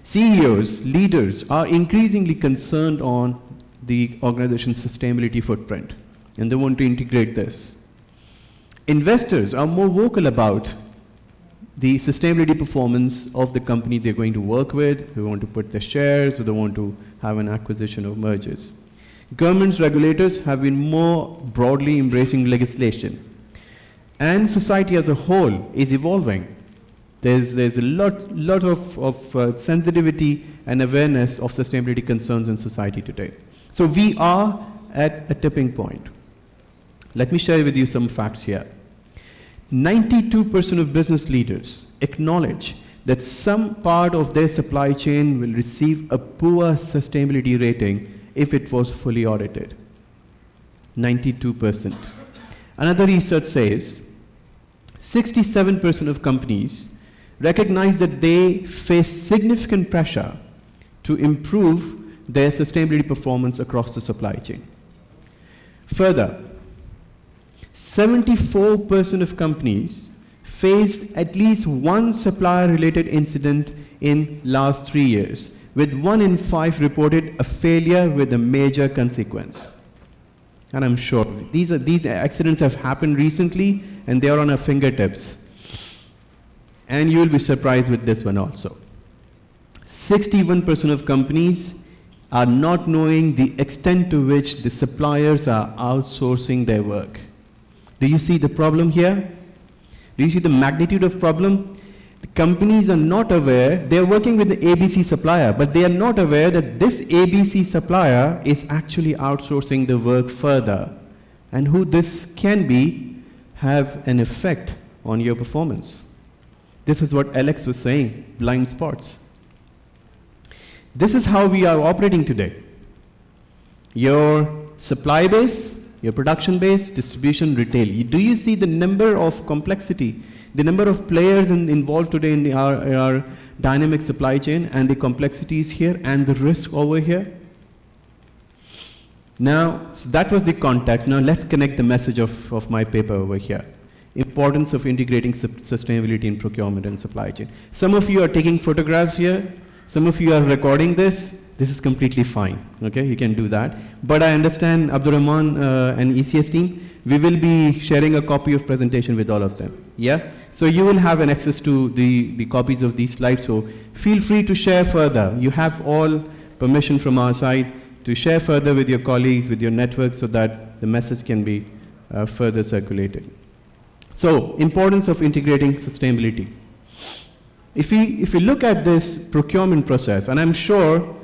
CEOs, leaders are increasingly concerned on the organization's sustainability footprint, and they want to integrate this. Investors are more vocal about the sustainability performance of the company they're going to work with, who want to put their shares, or they want to have an acquisition or mergers. Governments, regulators have been more broadly embracing legislation. And society as a whole is evolving. There's a lot of sensitivity and awareness of sustainability concerns in society today. So we are at a tipping point. Let me share with you some facts here. 92% of business leaders acknowledge that some part of their supply chain will receive a poor sustainability rating if it was fully audited. 92%. Another research says 67% of companies recognize that they face significant pressure to improve their sustainability performance across the supply chain. Further, 74% of companies faced at least one supplier-related incident in last 3 years, with 1 in 5 reported a failure with a major consequence. And I'm sure these accidents have happened recently, and they are on our fingertips. And you will be surprised with this one also. 61% of companies are not knowing the extent to which the suppliers are outsourcing their work. Do you see the problem here? Do you see the magnitude of problem? The companies are not aware, they are working with the ABC supplier, but they are not aware that this ABC supplier is actually outsourcing the work further, and who this can be have an effect on your performance. This is what Alex was saying, blind spots. This is how we are operating today. Your supply base, your production base, distribution, retail. Do you see the number of complexity, the number of players involved today in our dynamic supply chain, and the complexities here and the risk over here? Now, so that was the context. Now let's connect the message of my paper over here. Importance of integrating sustainability in procurement and supply chain. Some of you are taking photographs here. Some of you are recording this. This is completely fine, okay? You can do that. But I understand Abdurrahman and ECS team, we will be sharing a copy of presentation with all of them, yeah? So you will have an access to the copies of these slides, so feel free to share further. You have all permission from our side to share further with your colleagues, with your network, so that the message can be further circulated. So, importance of integrating sustainability. If we look at this procurement process, and I'm sure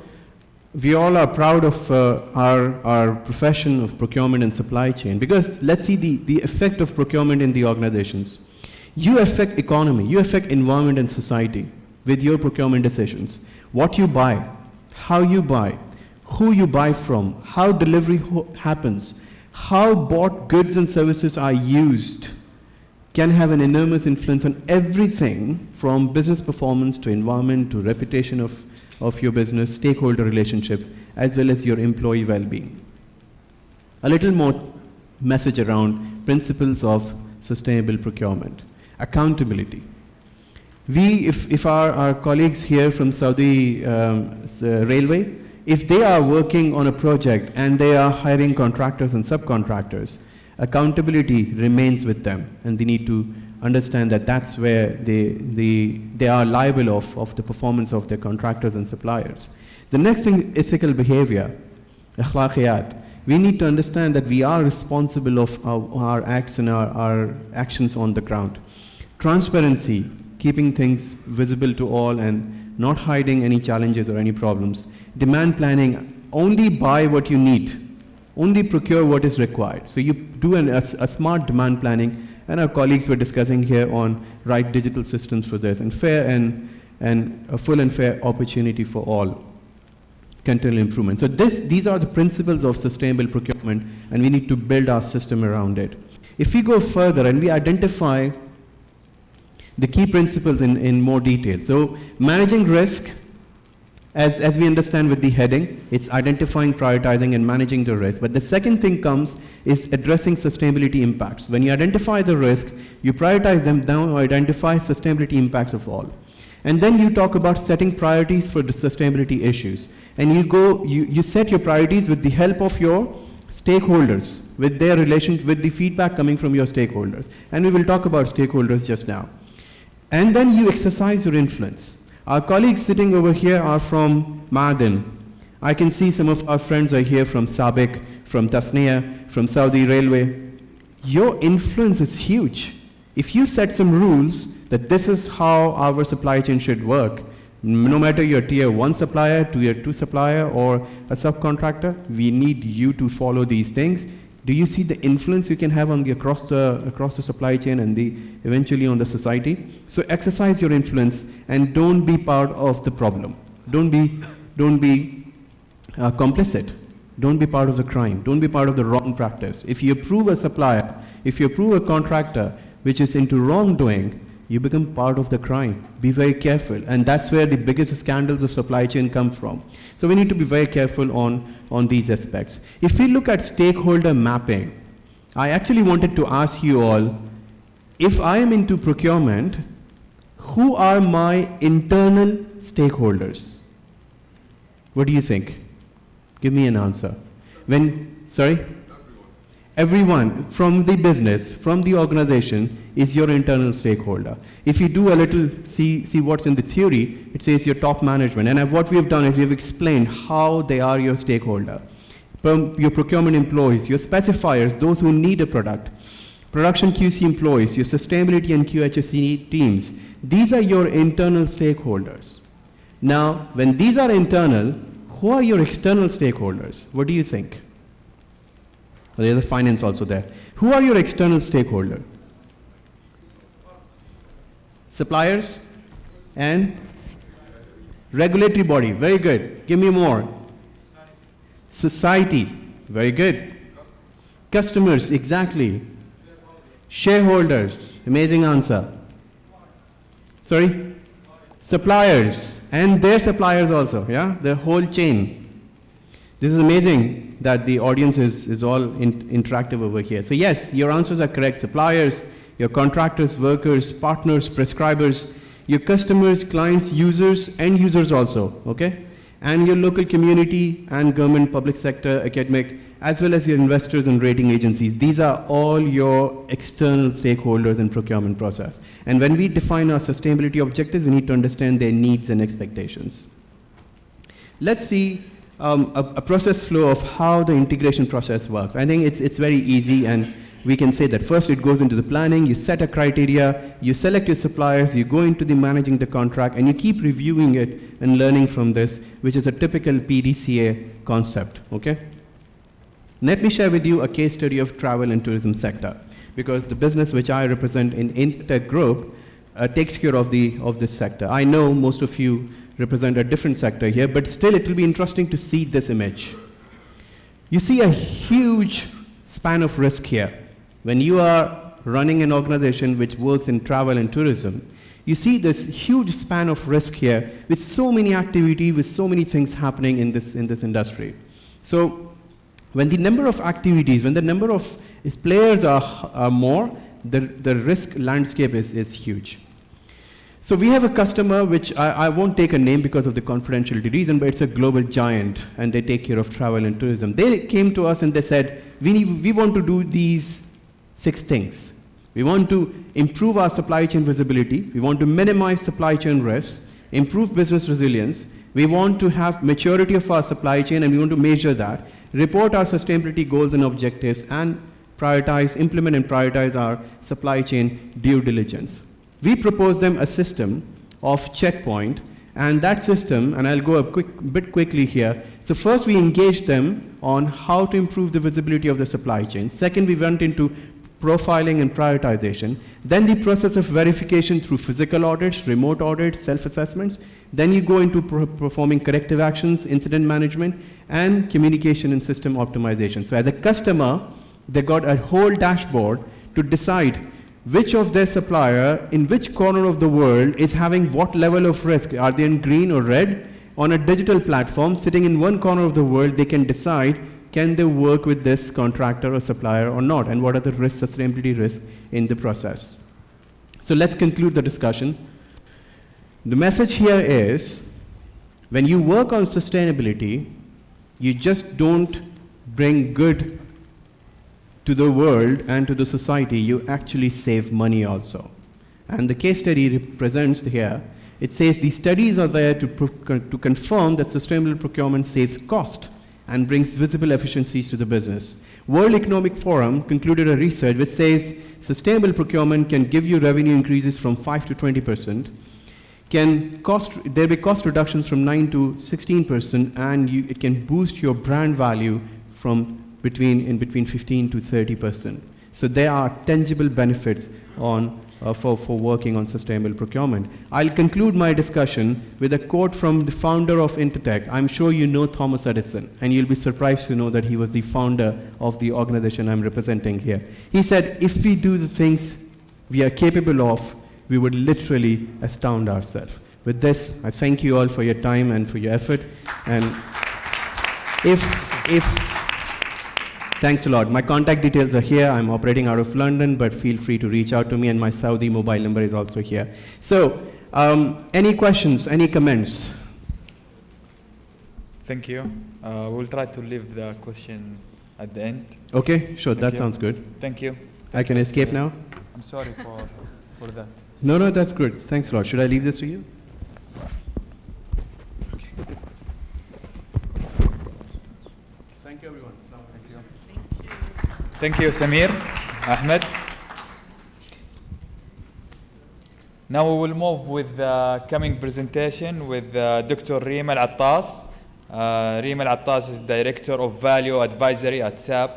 we all are proud of our profession of procurement and supply chain, because let's see the effect of procurement in the organizations. You affect economy, you affect environment and society with your procurement decisions. What you buy, how you buy, who you buy from, how delivery happens, how bought goods and services are used, can have an enormous influence on everything from business performance to environment to reputation of your business, stakeholder relationships, as well as your employee well-being. A little more message around principles of sustainable procurement. Accountability. If our colleagues here from Saudi Railway, if they are working on a project and they are hiring contractors and subcontractors, accountability remains with them, and they need to understand that that's where they are liable of the performance of their contractors and suppliers. The next thing, ethical behavior, akhlaqiyat. We need to understand that we are responsible of our acts and our actions on the ground. Transparency, keeping things visible to all and not hiding any challenges or any problems. Demand planning, only buy what you need. Only procure what is required. So you do a smart demand planning, and our colleagues were discussing here on right digital systems for this, and fair and a full and fair opportunity for all. Continual improvement. So these are the principles of sustainable procurement, and we need to build our system around it. If we go further and we identify the key principles in more detail. So managing risk as we understand with the heading, it's identifying, prioritizing, and managing the risk. But the second thing comes is addressing sustainability impacts. When you identify the risk, you prioritize them down or identify sustainability impacts of all. And then you talk about setting priorities for the sustainability issues. And you set your priorities with the help of your stakeholders, with their relation, with the feedback coming from your stakeholders. And we will talk about stakeholders just now. And then you exercise your influence. Our colleagues sitting over here are from Ma'aden. I can see some of our friends are here from Sabiq, from Tasniya, from Saudi Railway. Your influence is huge. If you set some rules that this is how our supply chain should work, no matter your tier 1 supplier, tier 2 supplier, or a subcontractor, we need you to follow these things. Do you see the influence you can have on across the supply chain and eventually on the society? So exercise your influence and don't be part of the problem. Don't be complicit. Don't be part of the crime. Don't be part of the wrong practice. If you approve a supplier, if you approve a contractor which is into wrongdoing, you become part of the crime. Be very careful. And that's where the biggest scandals of supply chain come from. So we need to be very careful on these aspects. If we look at stakeholder mapping, I actually wanted to ask you all, if I am into procurement, who are my internal stakeholders? What do you think? Give me an answer. Sorry? Everyone from the business, from the organization, is your internal stakeholder. If you do a little, see what's in the theory, it says your top management. And what we have done is we have explained how they are your stakeholder. Your procurement employees, your specifiers, those who need a product, production QC employees, your sustainability and QHSE teams, these are your internal stakeholders. Now, when these are internal, who are your external stakeholders? What do you think? Well, there's the finance also there. Who are your external stakeholders? Suppliers and regulatory body. Very good. Give me more. Society. Very good. Customers. Exactly. Shareholders. Amazing answer. Sorry? Suppliers and their suppliers also. Yeah, the whole chain. This is amazing that the audience is all interactive over here. So yes, your answers are correct. Suppliers, your contractors, workers, partners, prescribers, your customers, clients, users, end users also, okay? And your local community and government, public sector, academic, as well as your investors and rating agencies. These are all your external stakeholders in procurement process. And when we define our sustainability objectives, we need to understand their needs and expectations. Let's see a process flow of how the integration process works. I think it's very easy, and we can say that first it goes into the planning, you set a criteria, you select your suppliers, you go into the managing the contract, and you keep reviewing it and learning from this, which is a typical PDCA concept, okay? Let me share with you a case study of travel and tourism sector, because the business which I represent in Intech Group takes care of this sector. I know most of you represent a different sector here, but still it will be interesting to see this image. You see a huge span of risk here. When you are running an organization which works in travel and tourism, you see this huge span of risk here with so many activities, with so many things happening in this industry. So when the number of activities, when the number of players are more, the risk landscape is huge. So we have a customer which I won't take a name because of the confidentiality reason, but it's a global giant and they take care of travel and tourism. They came to us and they said, we want to do these 6 things. We want to improve our supply chain visibility. We want to minimize supply chain risks, improve business resilience. We want to have maturity of our supply chain and we want to measure that, report our sustainability goals and objectives, and implement and prioritize our supply chain due diligence. We propose them a system of checkpoint, and that system, and I'll go a bit quickly here. So first we engage them on how to improve the visibility of the supply chain. Second, we went into profiling and prioritization. Then the process of verification through physical audits, remote audits, self-assessments. Then you go into performing corrective actions, incident management, and communication and system optimization. So as a customer, they got a whole dashboard to decide which of their supplier in which corner of the world is having what level of risk. Are they in green or red? on a digital platform sitting in one corner of the world, they can decide can they work with this contractor or supplier or not, and what are the risks, sustainability risks in the process. So let's conclude the discussion. The message here is, when you work on sustainability, you just don't bring good to the world and to the society, you actually save money also. And the case study represents here, it says these studies are there to confirm that sustainable procurement saves cost and brings visible efficiencies to the business. World Economic Forum concluded a research which says sustainable procurement can give you revenue increases from 5 to 20%, there be cost reductions from 9 to 16%, and it can boost your brand value from between 15 to 30%. So there are tangible benefits for working on sustainable procurement. I'll conclude my discussion with a quote from the founder of Intertech. I'm sure you know Thomas Edison, and you'll be surprised to know that he was the founder of the organization I'm representing here. He said, if we do the things we are capable of, we would literally astound ourselves. With this, I thank you all for your time and for your effort. And thanks a lot. My contact details are here. I'm operating out of London, but feel free to reach out to me, and my Saudi mobile number is also here. So, any questions, any comments? Thank you. We'll try to leave the question at the end. Okay, sure, Thank that you. sounds good. Thank you. I can escape now? I'm sorry for that. No, that's good. Thanks a lot. Should I leave this to you? Thank you, everyone. Thank you, Samir, Ahmed. Now we will move with the coming presentation with Dr. Reem Al-Attas. Reem Al-Attas is Director of Value Advisory at SAP,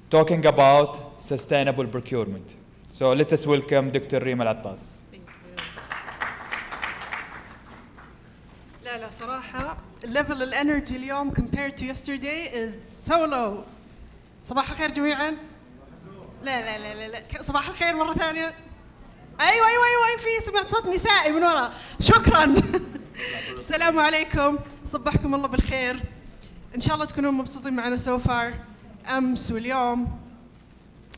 talking about sustainable procurement. So let us welcome Dr. Reem Al-Attas. لا صراحة level الانرجي اليوم compared to yesterday is so low. صباح الخير جميعا. لا صباح الخير مرة ثانية. أيوة في سمعت صوت نسائي من ورا. شكرا. السلام عليكم، صبحكم الله بالخير. إن شاء الله تكونوا مبسوطين معنا so far. أمس واليوم.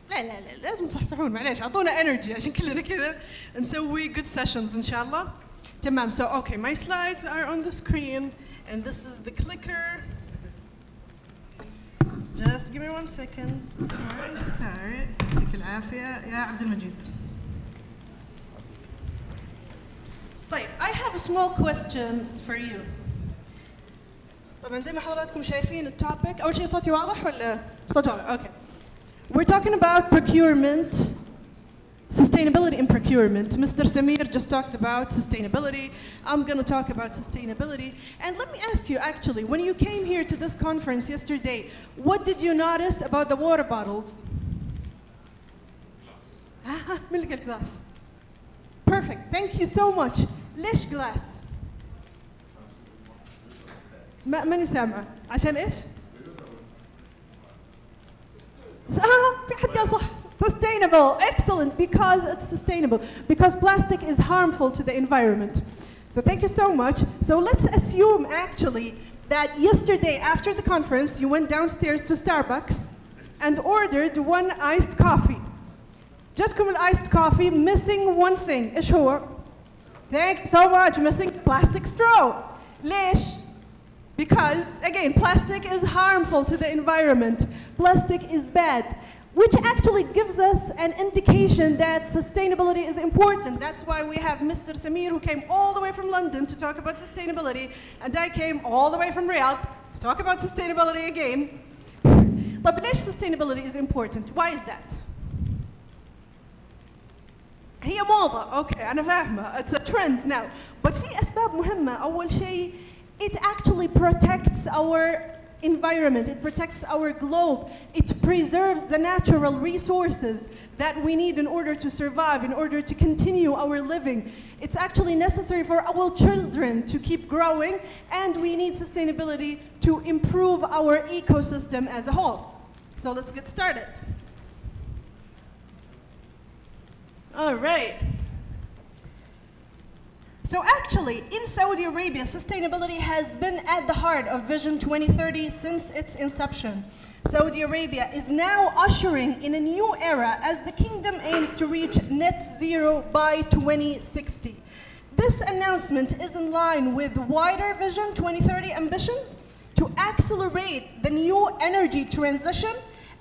لا لازم تصحصحون، معليش أعطونا energy عشان كلنا كذا نسوي good sessions إن شاء الله. تمام. So okay, my slides are on the screen and this is the clicker. Just give me 1 second before I start. يعطيك العافية يا عبد المجيد. طيب, I have a small question for you. طبعا زي ما حضراتكم شايفين التوبيك. أول شيء صوتي واضح ولا صوت واضح؟ Okay. We're talking about procurement, sustainability in procurement. Mr. Samir just talked about sustainability. I'm going to talk about sustainability. And let me ask you, actually, when you came here to this conference yesterday, what did you notice about the water bottles? من اللي قال glass? Perfect. Thank you so much. ليش glass? ماني سامعة. عشان إيش؟ في حد قال صح. Sustainable, excellent, because it's sustainable, because plastic is harmful to the environment. So thank you so much. So let's assume actually that yesterday after the conference you went downstairs to Starbucks and ordered 1 iced coffee. جاتكم iced coffee missing one thing. إيش هو? Thank you so much. Missing plastic straw. ليش? Because again, plastic is harmful to the environment. Plastic is bad. Which actually gives us an indication that sustainability is important. That's why we have Mr. Samir, who came all the way from London to talk about sustainability, and I came all the way from Riyadh to talk about sustainability again. But ليش sustainability is important? Why is that? هي موضة. Okay, أنا فاهمة. It's a trend now. But في أسباب مهمة. أول شيء, it actually protects our environment, it protects our globe, it preserves the natural resources that we need in order to survive, in order to continue our living. It's actually necessary for our children to keep growing, and we need sustainability to improve our ecosystem as a whole. So let's get started. All right. So actually, in Saudi Arabia, sustainability has been at the heart of Vision 2030 since its inception. Saudi Arabia is now ushering in a new era as the kingdom aims to reach net zero by 2060. This announcement is in line with wider Vision 2030 ambitions to accelerate the new energy transition,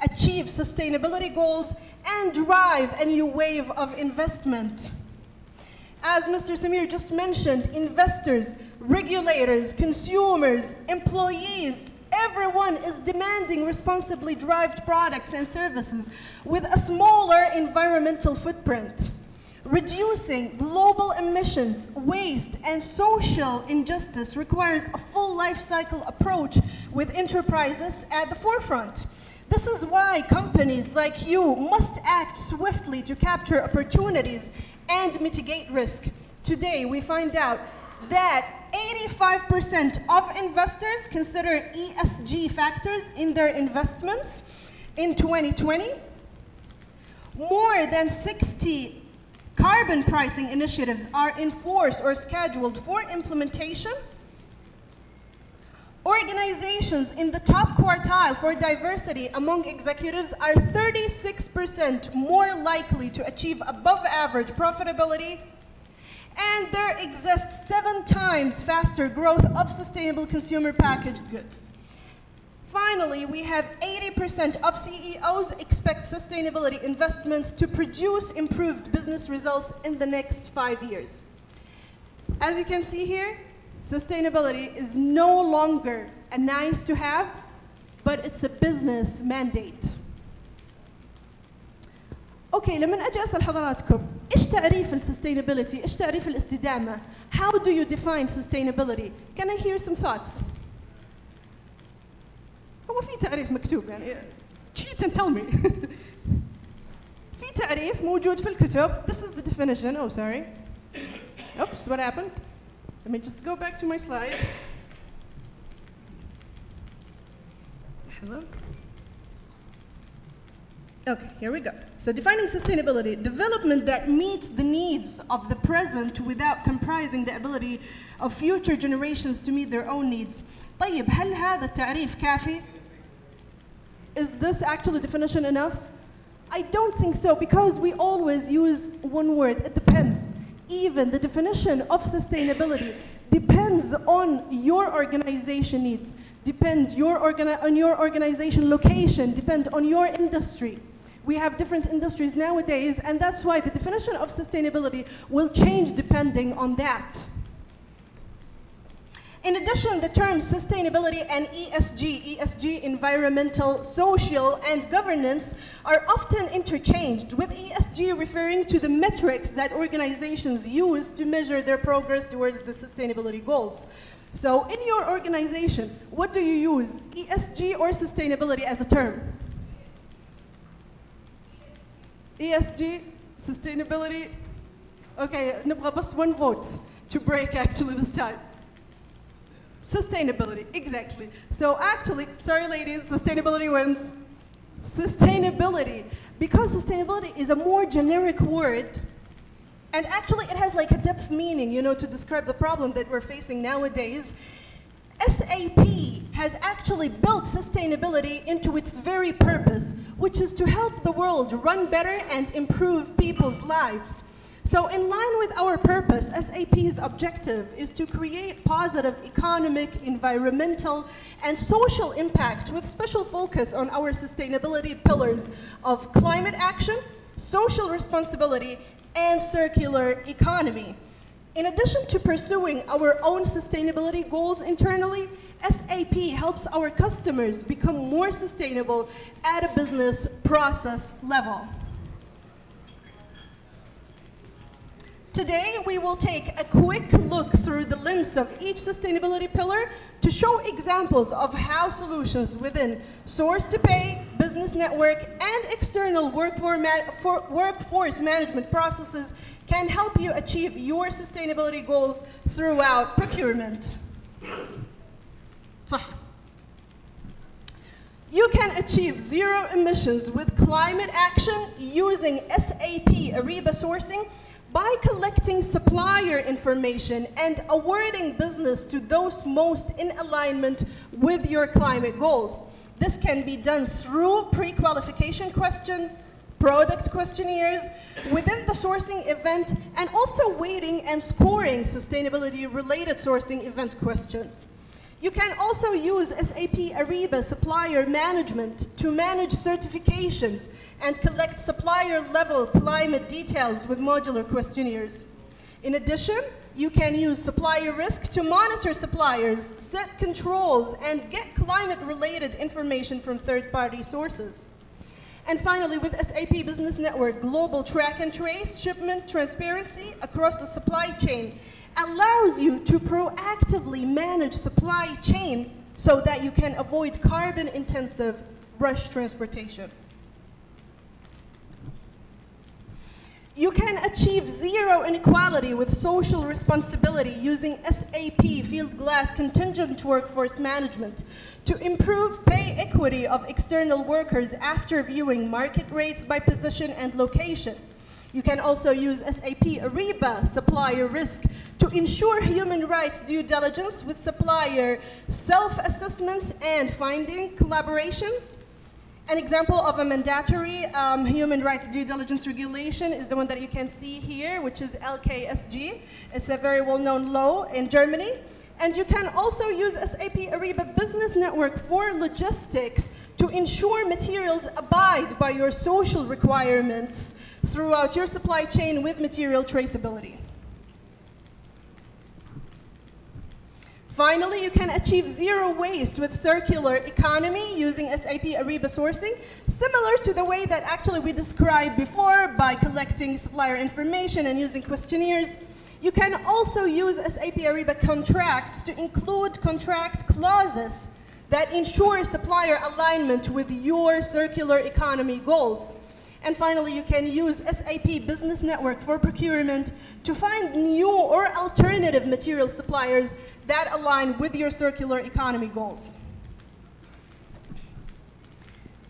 achieve sustainability goals, and drive a new wave of investment. As Mr. Samir just mentioned, investors, regulators, consumers, employees, everyone is demanding responsibly derived products and services with a smaller environmental footprint. Reducing global emissions, waste, and social injustice requires a full life cycle approach with enterprises at the forefront. This is why companies like you must act swiftly to capture opportunities and mitigate risk. Today, we find out that 85% of investors consider ESG factors in their investments. In 2020, more than 60 carbon pricing initiatives are in force or scheduled for implementation. Organizations in the top quartile for diversity among executives are 36% more likely to achieve above average profitability, and there exists 7 times faster growth of sustainable consumer packaged goods. Finally, we have 80% of CEOs expect sustainability investments to produce improved business results in the next 5 years. As you can see here, sustainability is no longer a nice to have, but it's a business mandate. اوكي لما اجي اسال حضراتكم ايش تعريف السستينابيلتي؟ ايش تعريف الاستدامه؟ How do you define sustainability? Can I hear some thoughts? هو في تعريف مكتوب يعني cheat and tell me. في تعريف موجود في الكتب. This is the definition. Oh sorry. Oops, what happened? Let me just go back to my slide. Okay, here we go. So defining sustainability, development that meets the needs of the present without compromising the ability of future generations to meet their own needs. طيب هل هذا التعريف كافي? Is this actually definition enough? I don't think so, because we always use one word. It depends. Even the definition of sustainability depends on your organization needs, depend on your organization location, depend on your industry. We have different industries nowadays, and that's why the definition of sustainability will change depending on that. In addition, the terms sustainability and ESG, environmental, social, and governance, are often interchanged, with ESG referring to the metrics that organizations use to measure their progress towards the sustainability goals. So in your organization, what do you use, ESG or sustainability as a term? ESG, sustainability. Okay, نبغى بس one vote to break actually this time. Sustainability, exactly. So actually, sorry ladies, sustainability wins. Sustainability, because sustainability is a more generic word, and actually it has like a depth meaning, you know, to describe the problem that we're facing nowadays. SAP has actually built sustainability into its very purpose, which is to help the world run better and improve people's lives. So in line with our purpose, SAP's objective is to create positive economic, environmental, and social impact with special focus on our sustainability pillars of climate action, social responsibility, and circular economy. In addition to pursuing our own sustainability goals internally, SAP helps our customers become more sustainable at a business process level. Today, we will take a quick look through the lens of each sustainability pillar to show examples of how solutions within source-to-pay, business network, and external workforce management processes can help you achieve your sustainability goals throughout procurement. صح. You can achieve zero emissions with climate action using SAP Ariba sourcing By collecting supplier information and awarding business to those most in alignment with your climate goals. This can be done through pre-qualification questions, product questionnaires, within the sourcing event, and also weighting and scoring sustainability-related sourcing event questions. You can also use SAP Ariba Supplier Management to manage certifications and collect supplier-level climate details with modular questionnaires. In addition, you can use supplier risk to monitor suppliers, set controls, and get climate-related information from third-party sources. And finally, with SAP Business Network, global track and trace shipment transparency across the supply chain allows you to proactively manage supply chain so that you can avoid carbon-intensive rush transportation. You can achieve zero inequality with social responsibility using SAP Fieldglass Contingent Workforce Management to improve pay equity of external workers after viewing market rates by position and location. You can also use SAP Ariba Supplier Risk to ensure human rights due diligence with supplier self-assessments and finding collaborations. An example of a mandatory human rights due diligence regulation is the one that you can see here, which is LKSG. It's a very well-known law in Germany. And you can also use SAP Ariba Business Network for logistics to ensure materials abide by your social requirements throughout your supply chain with material traceability. Finally, you can achieve zero waste with circular economy using SAP Ariba sourcing, similar to the way that actually we described before by collecting supplier information and using questionnaires. You can also use SAP Ariba contracts to include contract clauses that ensure supplier alignment with your circular economy goals. And finally, you can use SAP Business Network for procurement to find new or alternative material suppliers that align with your circular economy goals.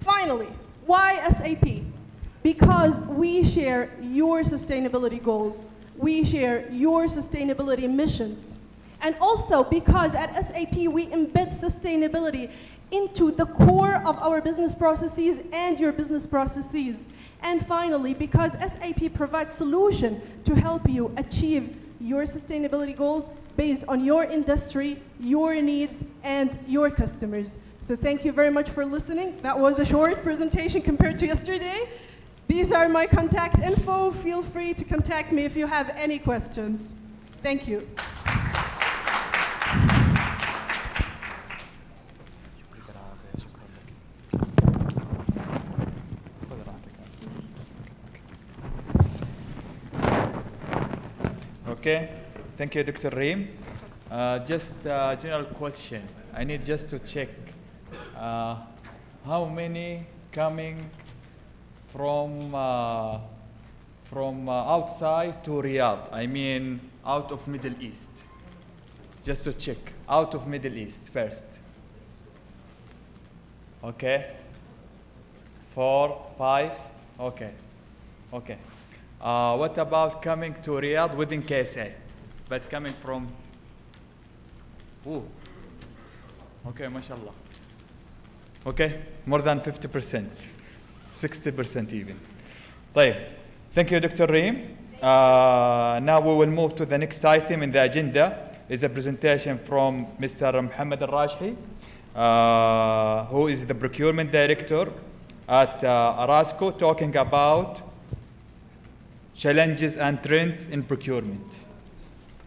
Finally, why SAP? Because we share your sustainability goals. We share your sustainability missions. And also because at SAP we embed sustainability into the core of our business processes and your business processes. And finally, because SAP provides solutions to help you achieve your sustainability goals based on your industry, your needs, and your customers. So thank you very much for listening. That was a short presentation compared to yesterday. These are my contact info. Feel free to contact me if you have any questions. Thank you. Okay, thank you, Dr. Reem. Just a general question. I need just to check how many coming from outside to Riyadh. I mean, out of Middle East. Just to check, out of Middle East first. Okay. 4, 5. Okay. Okay. What about coming to Riyadh within KSA, but coming from? Ooh. Okay, mashallah. Okay, more than 50%, 60% even. طيب. Thank you, Dr. Reem. Now we will move to the next item in the agenda. Is a presentation from Mr. Mohammed Al-Rashhi, who is the procurement director at Arasco, talking about challenges and trends in procurement.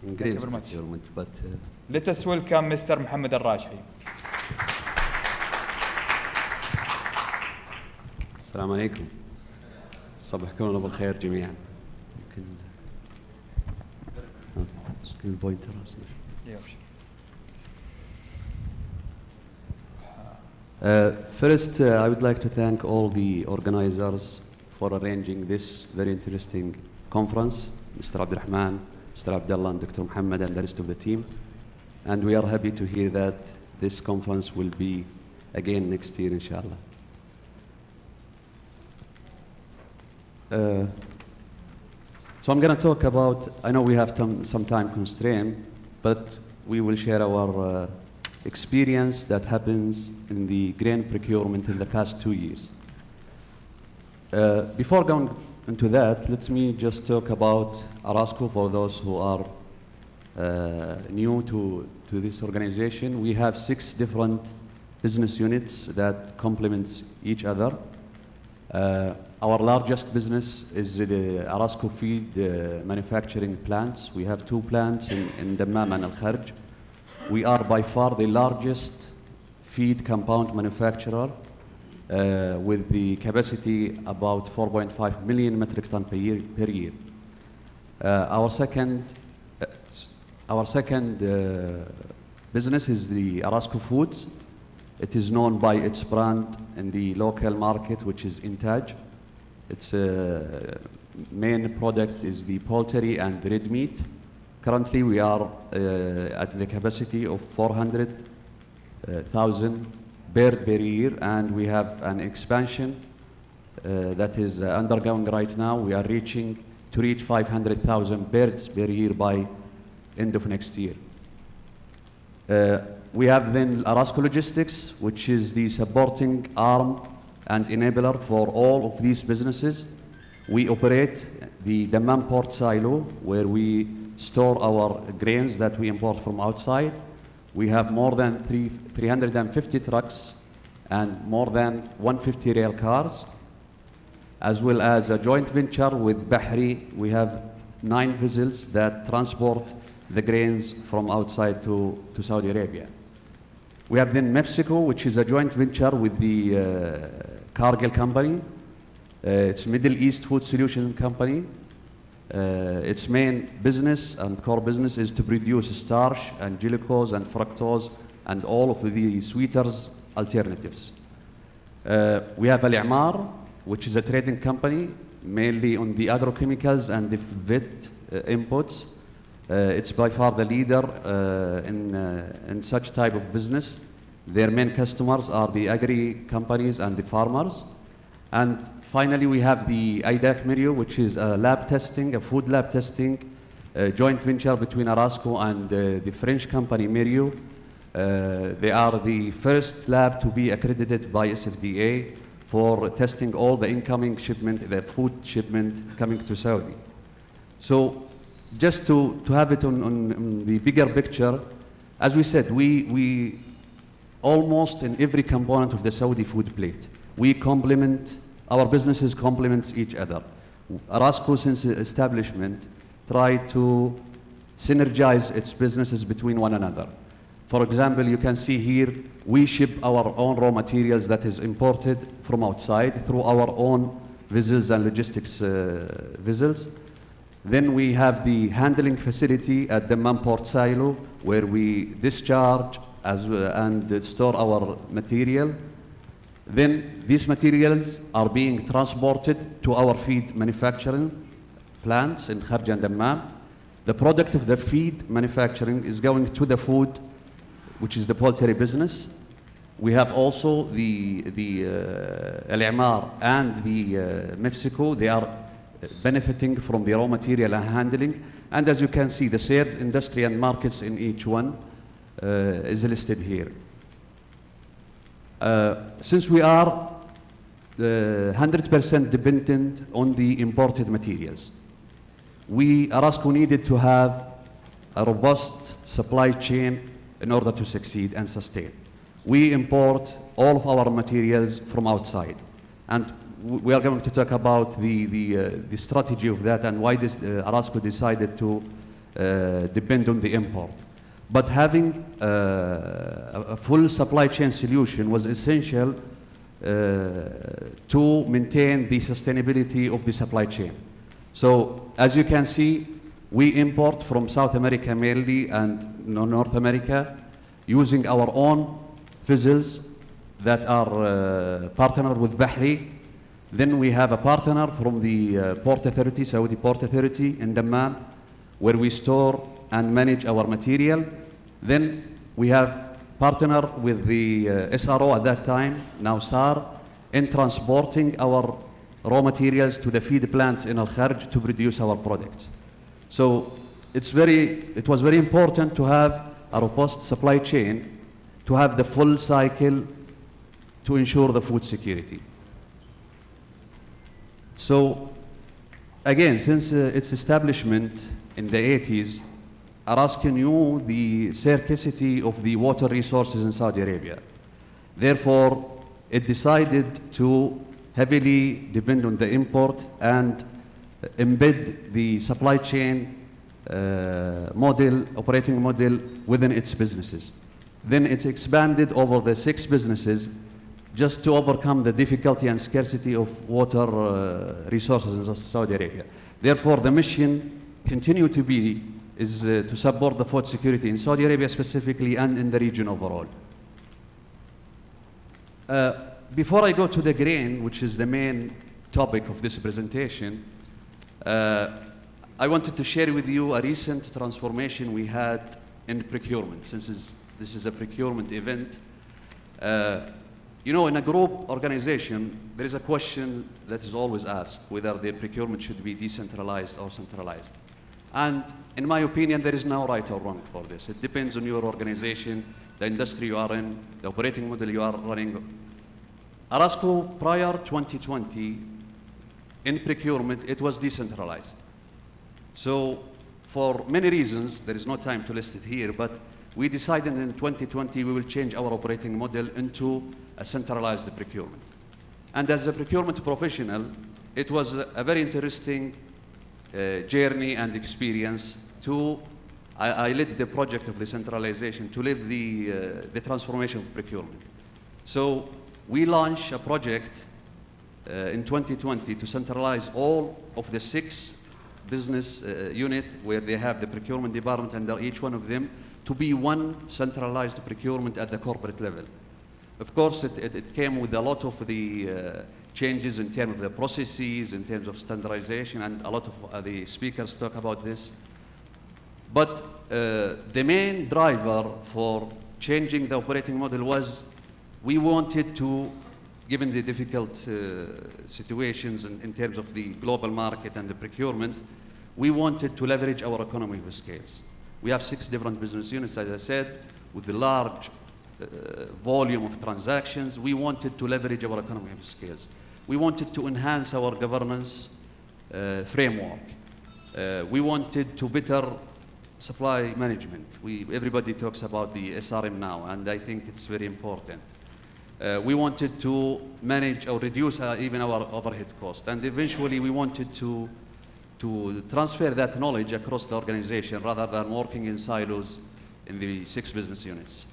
Thank you very much. But, let us welcome Mr. Mohammed Al-Rashhi. السلام عليكم. صبحكم الله بالخير جميعا. يمكن البوينتر. First, I would like to thank all the organizers for arranging this very interesting conference, Mr. Abdurrahman, Mr. Abdullah, and Dr. Muhammad, and the rest of the team. And we are happy to hear that this conference will be again next year, inshallah. So I'm going to talk about, I know we have some time constraint, but we will share our experience that happens in the grain procurement in the past 2 years. Before going into that, let me just talk about Arasco for those who are new to this organization. We have 6 different business units that complement each other. Our largest business is the Arasco feed manufacturing plants. We have 2 plants in Dammam and Al-Kharj. We are by far the largest feed compound manufacturer with the capacity about 4.5 million metric ton per year. Our second business is the Arasco Foods. It is known by its brand in the local market, which is Intaj. Its main product is the poultry and red meat. Currently, we are at the capacity of 400,000 bird per year, and we have an expansion that is undergoing right now. We are reaching 500,000 birds per year by end of next year. We have then Arasco Logistics, which is the supporting arm and enabler for all of these businesses. We operate the Dammam port silo, where we store our grains that we import from outside. We have more than 350 trucks and more than 150 rail cars, as well as a joint venture with Bahri. We have 9 vessels that transport the grains from outside to Saudi Arabia. We have then Mexico, which is a joint venture with the Cargill company. It's Middle East Food Solution Company. Its main business and core business is to produce starch and glucose and fructose and all of the sweeteners alternatives. We have Al-I'mar, which is a trading company mainly on the agrochemicals and the vet inputs. It's by far the leader in such type of business. Their main customers are the agri companies and the farmers. And finally, we have the IDAC Mirio, which is a food lab testing joint venture between Arasco and the French company Mirio. They are the first lab to be accredited by SFDA for testing all the incoming shipment, the food shipment coming to Saudi. So just to have it on the bigger picture, as we said, we almost in every component of the Saudi food plate, our businesses complement each other. Arasco, since establishment, tried to synergize its businesses between one another. For example, you can see here, we ship our own raw materials that is imported from outside through our own vessels and logistics vessels. Then we have the handling facility at the Dammam Port Silo, where we discharge and store our material. Then these materials are being transported to our feed manufacturing plants in Kharj and Dammam. The product of the feed manufacturing is going to the food, which is the poultry business. We have also the Al-I'mar and the Mexico. They are benefiting from the raw material and handling. And as you can see, the served industry and markets in each one is listed here. Since we are 100% dependent on the imported materials, Arasco needed to have a robust supply chain in order to succeed and sustain. We import all of our materials from outside, and we are going to talk about the strategy of that and why Arasco decided to depend on the import. But having a full supply chain solution was essential to maintain the sustainability of the supply chain. So as you can see, we import from South America mainly and North America using our own vessels that are partnered with Bahri. Then we have a partner from the Port Authority, Saudi Port Authority in Dammam, where we store and manage our material. Then we have partner with the SRO at that time, now SAR, in transporting our raw materials to the feed plants in Al-Kharj to produce our products. So it was very important to have a robust supply chain to have the full cycle to ensure the food security. So again, since its establishment in the 80s, Araska knew the scarcity of the water resources in Saudi Arabia. Therefore, it decided to heavily depend on the import and embed the supply chain operating model within its businesses. Then it expanded over the 6 businesses just to overcome the difficulty and scarcity of water resources in Saudi Arabia. Therefore, the mission continued to be to support the food security in Saudi Arabia specifically and in the region overall. Before I go to the grain, which is the main topic of this presentation, I wanted to share with you a recent transformation we had in procurement, since this is a procurement event. You know, in a group organization, there is a question that is always asked, whether the procurement should be decentralized or centralized. And in my opinion, there is no right or wrong for this. It depends on your organization, the industry you are in, the operating model you are running. Arasco, prior 2020, in procurement, it was decentralized. So for many reasons, there is no time to list it here, but we decided in 2020 we will change our operating model into a centralized procurement. And as a procurement professional, it was a very interesting journey and experience I led the project of the centralization to live the transformation of procurement. So we launched a project in 2020 to centralize all of the 6 business unit where they have the procurement department under each one of them to be one centralized procurement at the corporate level. Of course, it came with a lot of the changes in terms of the processes, in terms of standardization, and a lot of the speakers talk about this. But the main driver for changing the operating model was we wanted to, given the difficult situations in terms of the global market and the procurement, we wanted to leverage our economy of scales. We have 6 different business units, as I said, with the large volume of transactions. We wanted to leverage our economy of scales. We wanted to enhance our governance framework. We wanted to better supply management. Everybody talks about the SRM now, and I think it's very important. We wanted to manage or reduce even our overhead cost. And eventually we wanted to transfer that knowledge across the organization rather than working in silos in the 6 business units.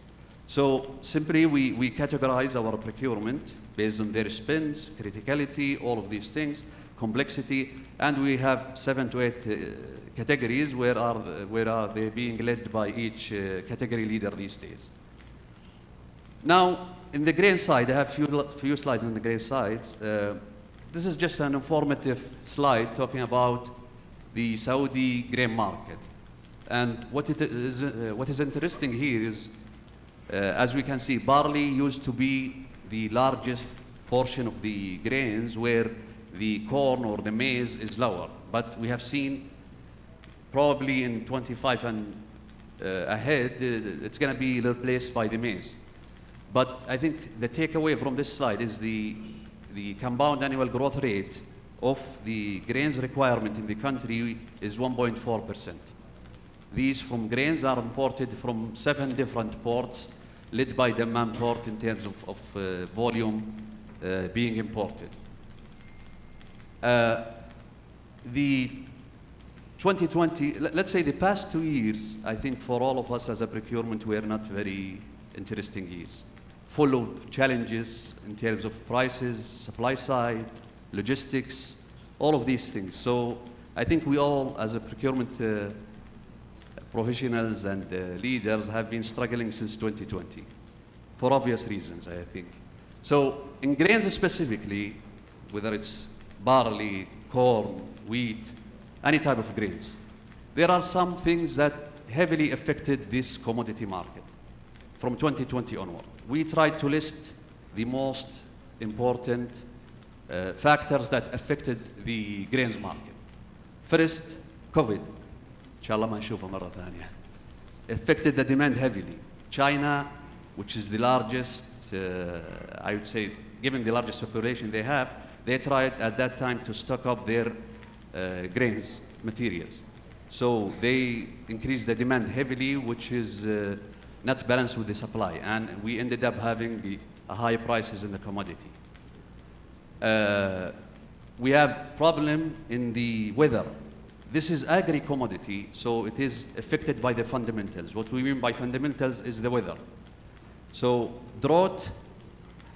So simply we categorize our procurement based on their spends, criticality, all of these things, complexity, and we have 7 to 8 categories where are they being led by each category leader these days. Now, in the grain side, I have few slides on the grain side. This is just an informative slide talking about the Saudi grain market. And what is interesting here is, as we can see, barley used to be the largest portion of the grains, where the corn or the maize is lower. But we have seen probably in 25 and ahead, it's going to be replaced by the maize. But I think the takeaway from this slide is the compound annual growth rate of the grains requirement in the country is 1.4%. These from grains are imported from 7 different ports, led by the Dammam port in terms of volume being imported. The 2020, let's say the past 2 years, I think for all of us as a procurement were not very interesting years, full of challenges in terms of prices, supply side, logistics, all of these things. So I think we all, as a procurement professionals and leaders, have been struggling since 2020 for obvious reasons, I think. So in grains specifically, whether it's barley, corn, wheat, any type of grains, there are some things that heavily affected this commodity market from 2020 onward. We tried to list the most important factors that affected the grains market. First, COVID. إن شاء الله ما نشوفه مرة ثانية. Affected the demand heavily. China, which is the largest, I would say, given the largest population they have, they tried at that time to stock up their grains materials. So they increased the demand heavily, which is not balanced with the supply, and we ended up having high prices in the commodity. We have problem in the weather. This is agri-commodity, so it is affected by the fundamentals. What we mean by fundamentals is the weather. So drought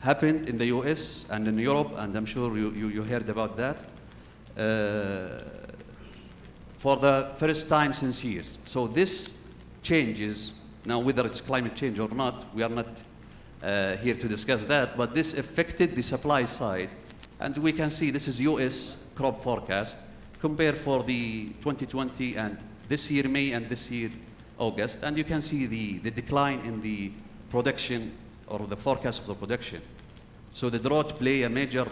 happened in the US and in Europe, and I'm sure you heard about that, for the first time since years. So this changes, now whether it's climate change or not, we are not here to discuss that, but this affected the supply side. And we can see this is US crop forecast, compare for the 2020 and this year May and this year August, and you can see the decline in the production or the forecast of the production. So the drought play a major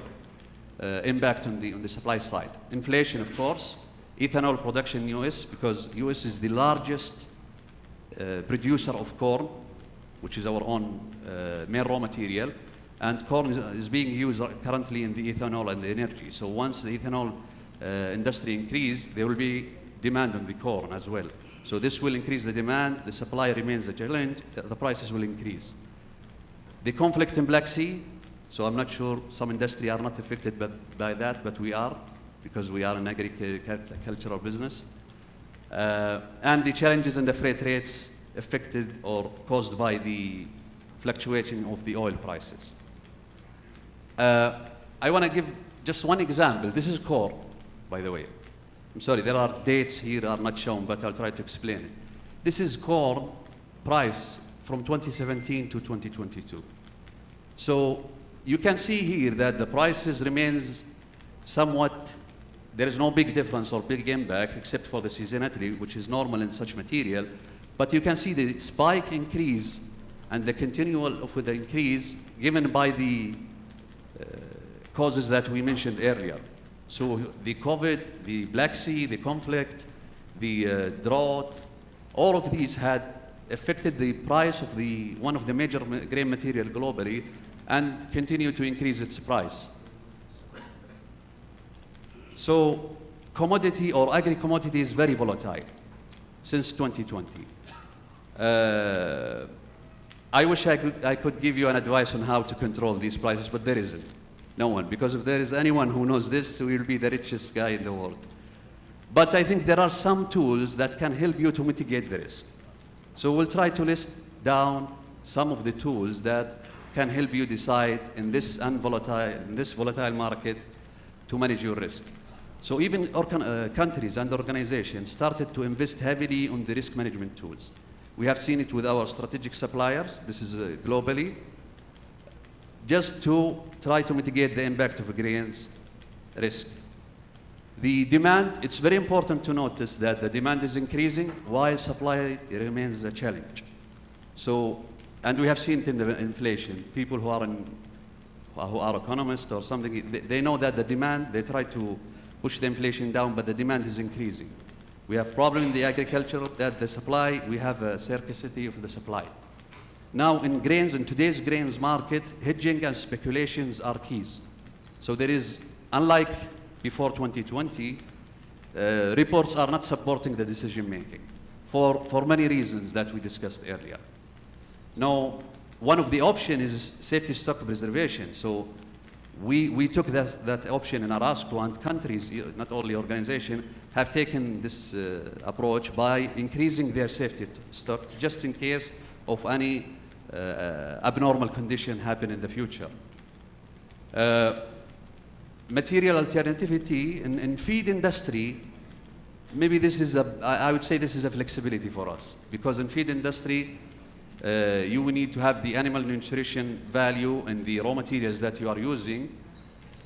impact on the supply side. Inflation, of course, ethanol production in US, because US is the largest producer of corn, which is our own main raw material, and corn is being used currently in the ethanol and the energy. So once the ethanol industry increase, there will be demand on the corn as well. So this will increase the demand, the supply remains a challenge, the prices will increase. The conflict in Black Sea, so I'm not sure some industry are not affected by that, but we are, because we are an agricultural business. And the challenges in the freight rates affected or caused by the fluctuation of the oil prices. I want to give just one example. This is corn, by the way. I'm sorry, there are dates here are not shown, but I'll try to explain it. This is corn price from 2017 to 2022. So you can see here that the prices remains somewhat, there is no big difference or big impact except for the seasonality, which is normal in such material. But you can see the spike increase and the continual of the increase given by the causes that we mentioned earlier. So the COVID, the Black Sea, the conflict, the drought, all of these had affected the price of one of the major grain material globally and continue to increase its price. So commodity or agri-commodity is very volatile since 2020. I wish I could give you an advice on how to control these prices, but there isn't. No one, because if there is anyone who knows this, he will be the richest guy in the world. But I think there are some tools that can help you to mitigate the risk. So we'll try to list down some of the tools that can help you decide in this volatile market to manage your risk. So even countries and organizations started to invest heavily on the risk management tools. We have seen it with our strategic suppliers, this is globally, just to try to mitigate the impact of grains risk. The demand, it's very important to notice that the demand is increasing while supply remains a challenge. So, and we have seen it in the inflation. People who are economists or something, they know that the demand, they try to push the inflation down, but the demand is increasing. We have problem in the agriculture that the supply, we have a scarcity of the supply. Now in grains, in today's grains market, hedging and speculations are keys. So there is, unlike before 2020, reports are not supporting the decision making for many reasons that we discussed earlier. Now, one of the options is safety stock preservation. So we took that option in Arasco, and countries, not only organizations, have taken this approach by increasing their safety stock just in case of any abnormal condition happen in the future. Material alternativity in feed industry, maybe this is I would say this is a flexibility for us, because in feed industry you will need to have the animal nutrition value in the raw materials that you are using.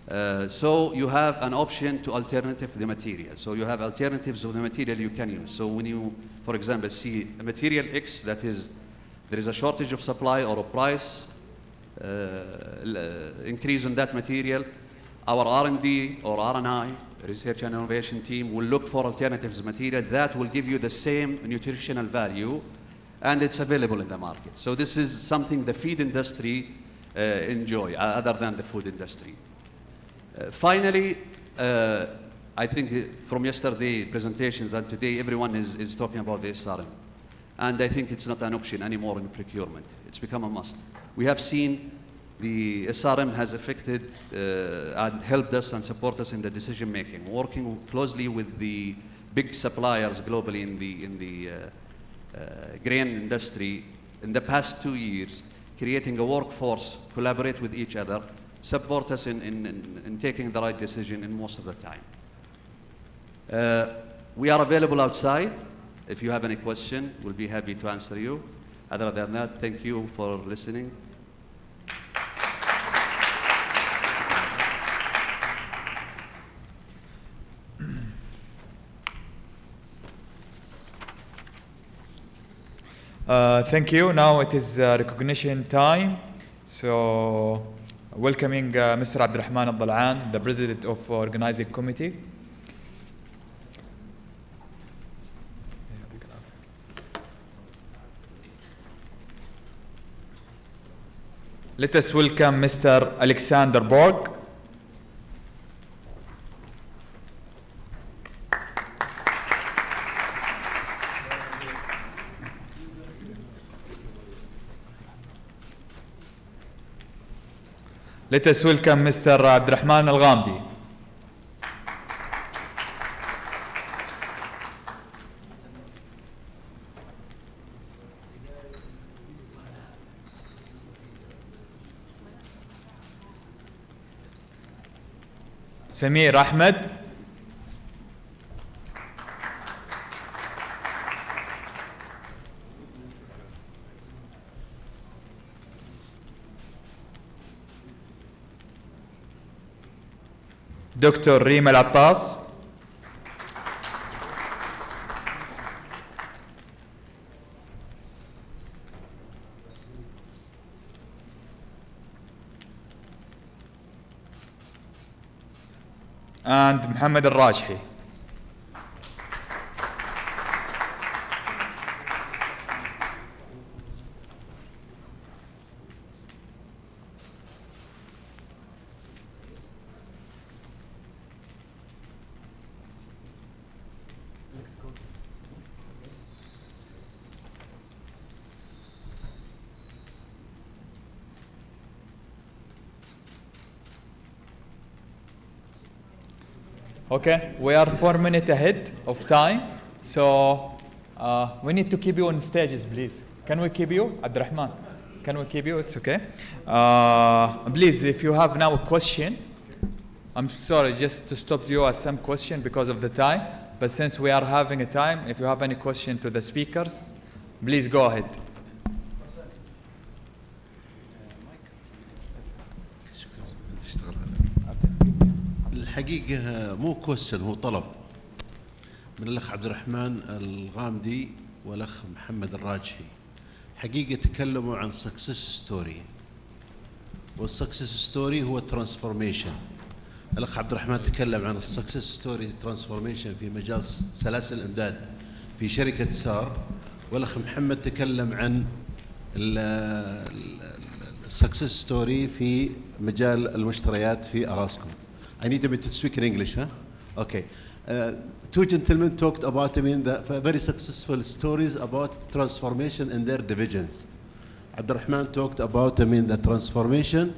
So you have an option to alternative the material. So you have alternatives of the material you can use. So when you, for example, see a material X that is, there is a shortage of supply or a price increase on that material, our R&D or R&I, research and innovation team, will look for alternatives material that will give you the same nutritional value, and it's available in the market. So this is something the feed industry enjoy, other than the food industry. Finally, I think from yesterday presentations and today, everyone is talking about the SRM. And I think it's not an option anymore in procurement. It's become a must. We have seen the SRM has affected and helped us and support us in the decision making, working closely with the big suppliers globally in the grain industry in the past 2 years, creating a workforce, collaborate with each other, support us in taking the right decision in most of the time. We are available outside. If you have any question, we'll be happy to answer you. Other than that, thank you for listening. Thank you. Now it is recognition time. So, welcoming Mr. Abdurrahman Al-Dal'an, the President of Organizing Committee. Let us welcome Mr. Alexander Borg. Let us welcome Mr. Abdurrahman Al-Ghamdi. Samir Ahmed. Dr. Rima Al-Attas. And Muhammad Al-Rajhi. Okay, we are 4 minutes ahead of time, so we need to keep you on stages, please. Can we keep you, Abdurrahman? Can we keep you? It's okay. Please, if you have now a question, I'm sorry just to stop you at some question because of the time, but since we are having a time, if you have any question to the speakers, please go ahead. الحقيقة مو كويستشن، هو طلب من الأخ عبد الرحمن الغامدي والأخ محمد الراجحي. حقيقة تكلموا عن success story، والsuccess story هو transformation. الأخ عبد الرحمن تكلم عن success story transformation في مجال سلاسل الإمداد في شركة سار، والأخ محمد تكلم عن success story في مجال المشتريات في أراسكو. I need them to speak in English, huh? Okay. Two gentlemen talked about, the very successful stories about transformation in their divisions. Abdurrahman talked about, the transformation,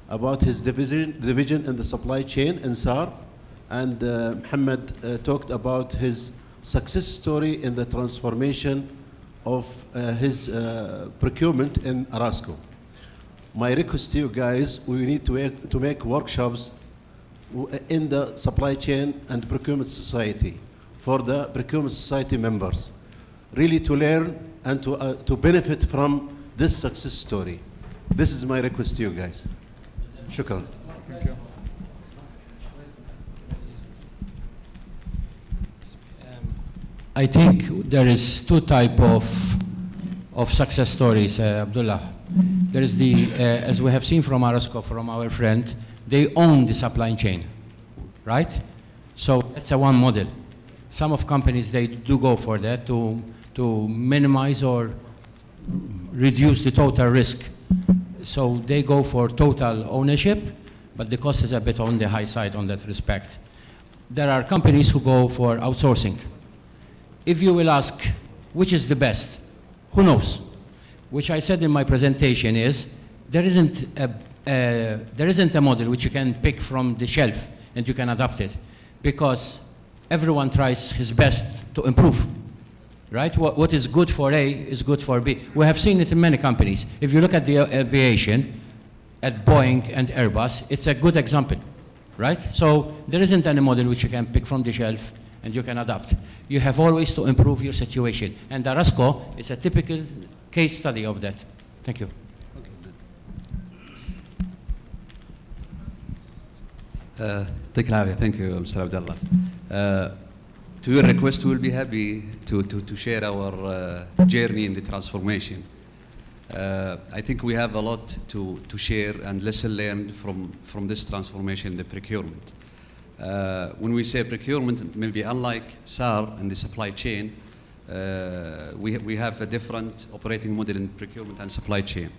about his division in the supply chain in SAR, and Muhammad talked about his success story in the transformation of his procurement in Arasco. My request to you guys, we need to make workshops in the supply chain and procurement society for the procurement society members, really to learn and to benefit from this success story. This is my request to you guys. Shukran. Thank you. I think there is two type of of success stories, Abdullah. There is as we have seen from Arasco, from our friend, they own the supply chain, right? So that's one model. Some of companies, they do go for that to minimize or reduce the total risk. So they go for total ownership, but the cost is a bit on the high side on that respect. There are companies who go for outsourcing. If you will ask which is the best, who knows? Which I said in my presentation is there isn't a model which you can pick from the shelf and you can adapt it, because everyone tries his best to improve. Right? What is good for A is good for B. We have seen it in many companies. If you look at the aviation, at Boeing and Airbus, it's a good example, right? So there isn't any model which you can pick from the shelf and you can adapt. You have always to improve your situation. And Arasco is a typical case study of that. Thank you. Thank you, Mr. Abdullah. To your request, we will be happy to share our journey in the transformation. I think we have a lot to share and lesson learned from this transformation in the procurement. When we say procurement, maybe unlike SAR and the supply chain, we have a different operating model in procurement and supply chain.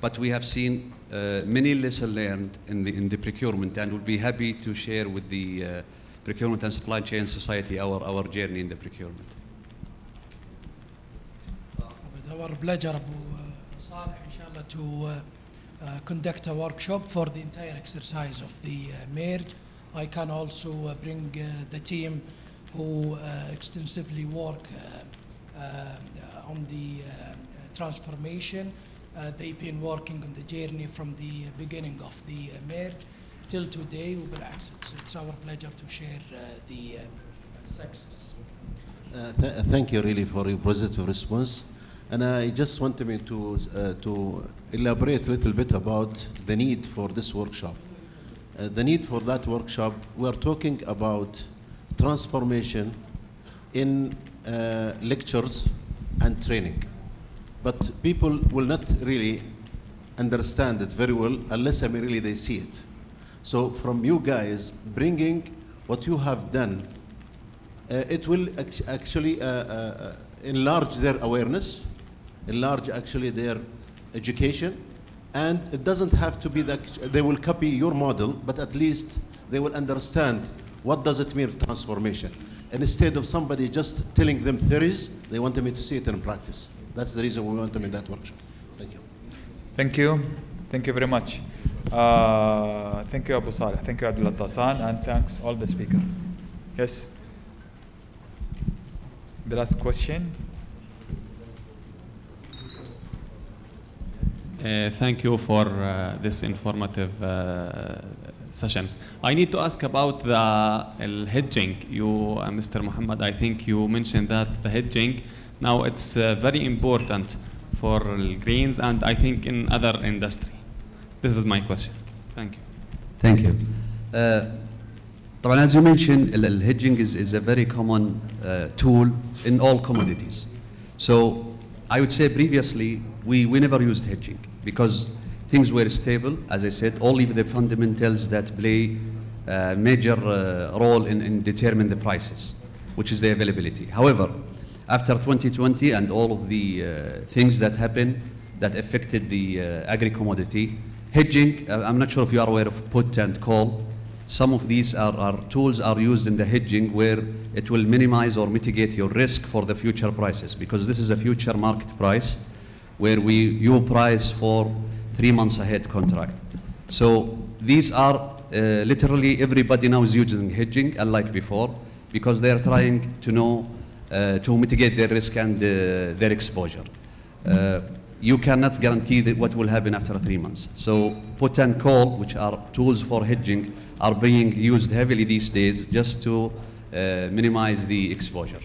But we have seen many lessons learned in the procurement, and we'll be happy to share with the Procurement and Supply Chain Society our journey in the procurement. Our pleasure, Abu Saleh, inshallah, to conduct a workshop for the entire exercise of the merge. I can also bring the team who extensively work on the transformation. They've been working on the journey from the beginning of the merge till today. It's our pleasure to share the success. Thank you really for your positive response. And I just wanted me to elaborate a little bit about the need for this workshop. The need for that workshop, we are talking about transformation in lectures and training. But people will not really understand it very well unless really they see it. So from you guys bringing what you have done, it will actually enlarge their awareness, enlarge actually their education, and it doesn't have to be that they will copy your model, but at least they will understand what does it mean transformation. And instead of somebody just telling them theories, they want them to see it in practice. That's the reason we want them in that workshop. Thank you. Thank you. Thank you very much. Thank you, Abu Saleh. Thank you, Abdullah Tassan, and thanks all the speakers. Yes. The last question. Thank you for this informative sessions. I need to ask about the hedging. You, Mr. Muhammad, I think you mentioned that the hedging, now it's very important for greens and I think in other industry. This is my question. Thank you. Thank you. طبعا as you mentioned, hedging is a very common tool in all commodities. So I would say previously we never used hedging because things were stable, as I said, only the fundamentals that play a major role in determining the prices, which is the availability. However, after 2020 and all of the things that happened that affected the agri-commodity, hedging, I'm not sure if you are aware of put and call. Some of these tools are used in the hedging where it will minimize or mitigate your risk for the future prices, because this is a future market price where you price for 3 months ahead contract. So these are literally everybody now is using hedging, unlike before, because they are trying to know to mitigate their risk and their exposure. You cannot guarantee what will happen after 3 months. So put and call, which are tools for hedging, are being used heavily these days just to minimize the exposure.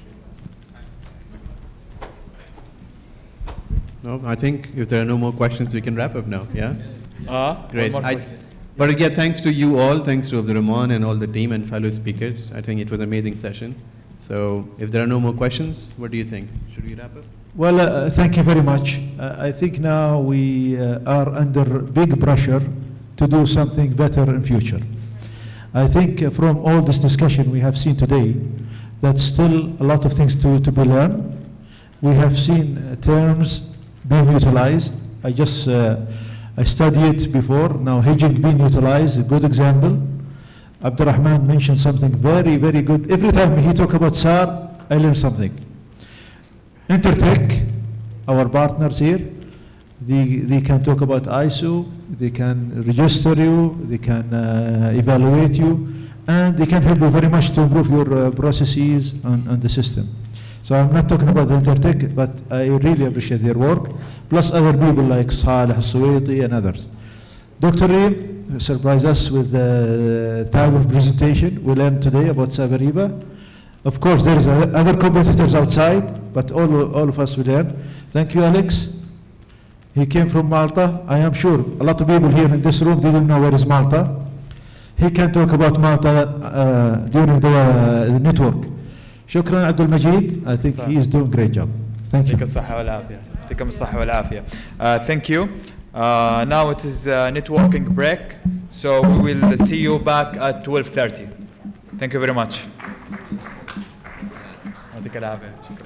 No, I think if there are no more questions, we can wrap up now. Yeah? Great. But But again, thanks to you all, thanks to Abdul Rahman and all the team and fellow speakers. I think it was an amazing session. So if there are no more questions, what do you think? Should we wrap up? Well, thank you very much. I think now we are under big pressure to do something better in future. I think from all this discussion we have seen today, that still a lot of things to be learned. We have seen terms being utilized. I studied it before. Now hedging being utilized, a good example. Abdurrahman mentioned something very, very good. Every time he talk about SAR, I learn something. Intertech, our partners here, they can talk about ISO, they can register you, they can evaluate you, and they can help you very much to improve your processes on the system. So I'm not talking about the Intertech, but I really appreciate their work, plus other people like Saleh Al-Suwaiti and others. Dr. Reem surprised us with the type of presentation we learned today about Sabariba. Of course, there is other competitors outside, but all of us will learn. Thank you, Alex. He came from Malta. I am sure a lot of people here in this room didn't know where is Malta. He can talk about Malta during the network. شكرا عبد المجيد. I think he is doing a great job. Thank you. يعطيك الصحة والعافية. يعطيكم الصحة والعافية. Thank you. Now it is networking break, so we will see you back at 12:30. Thank you very much. يعطيك العافية. شكرا.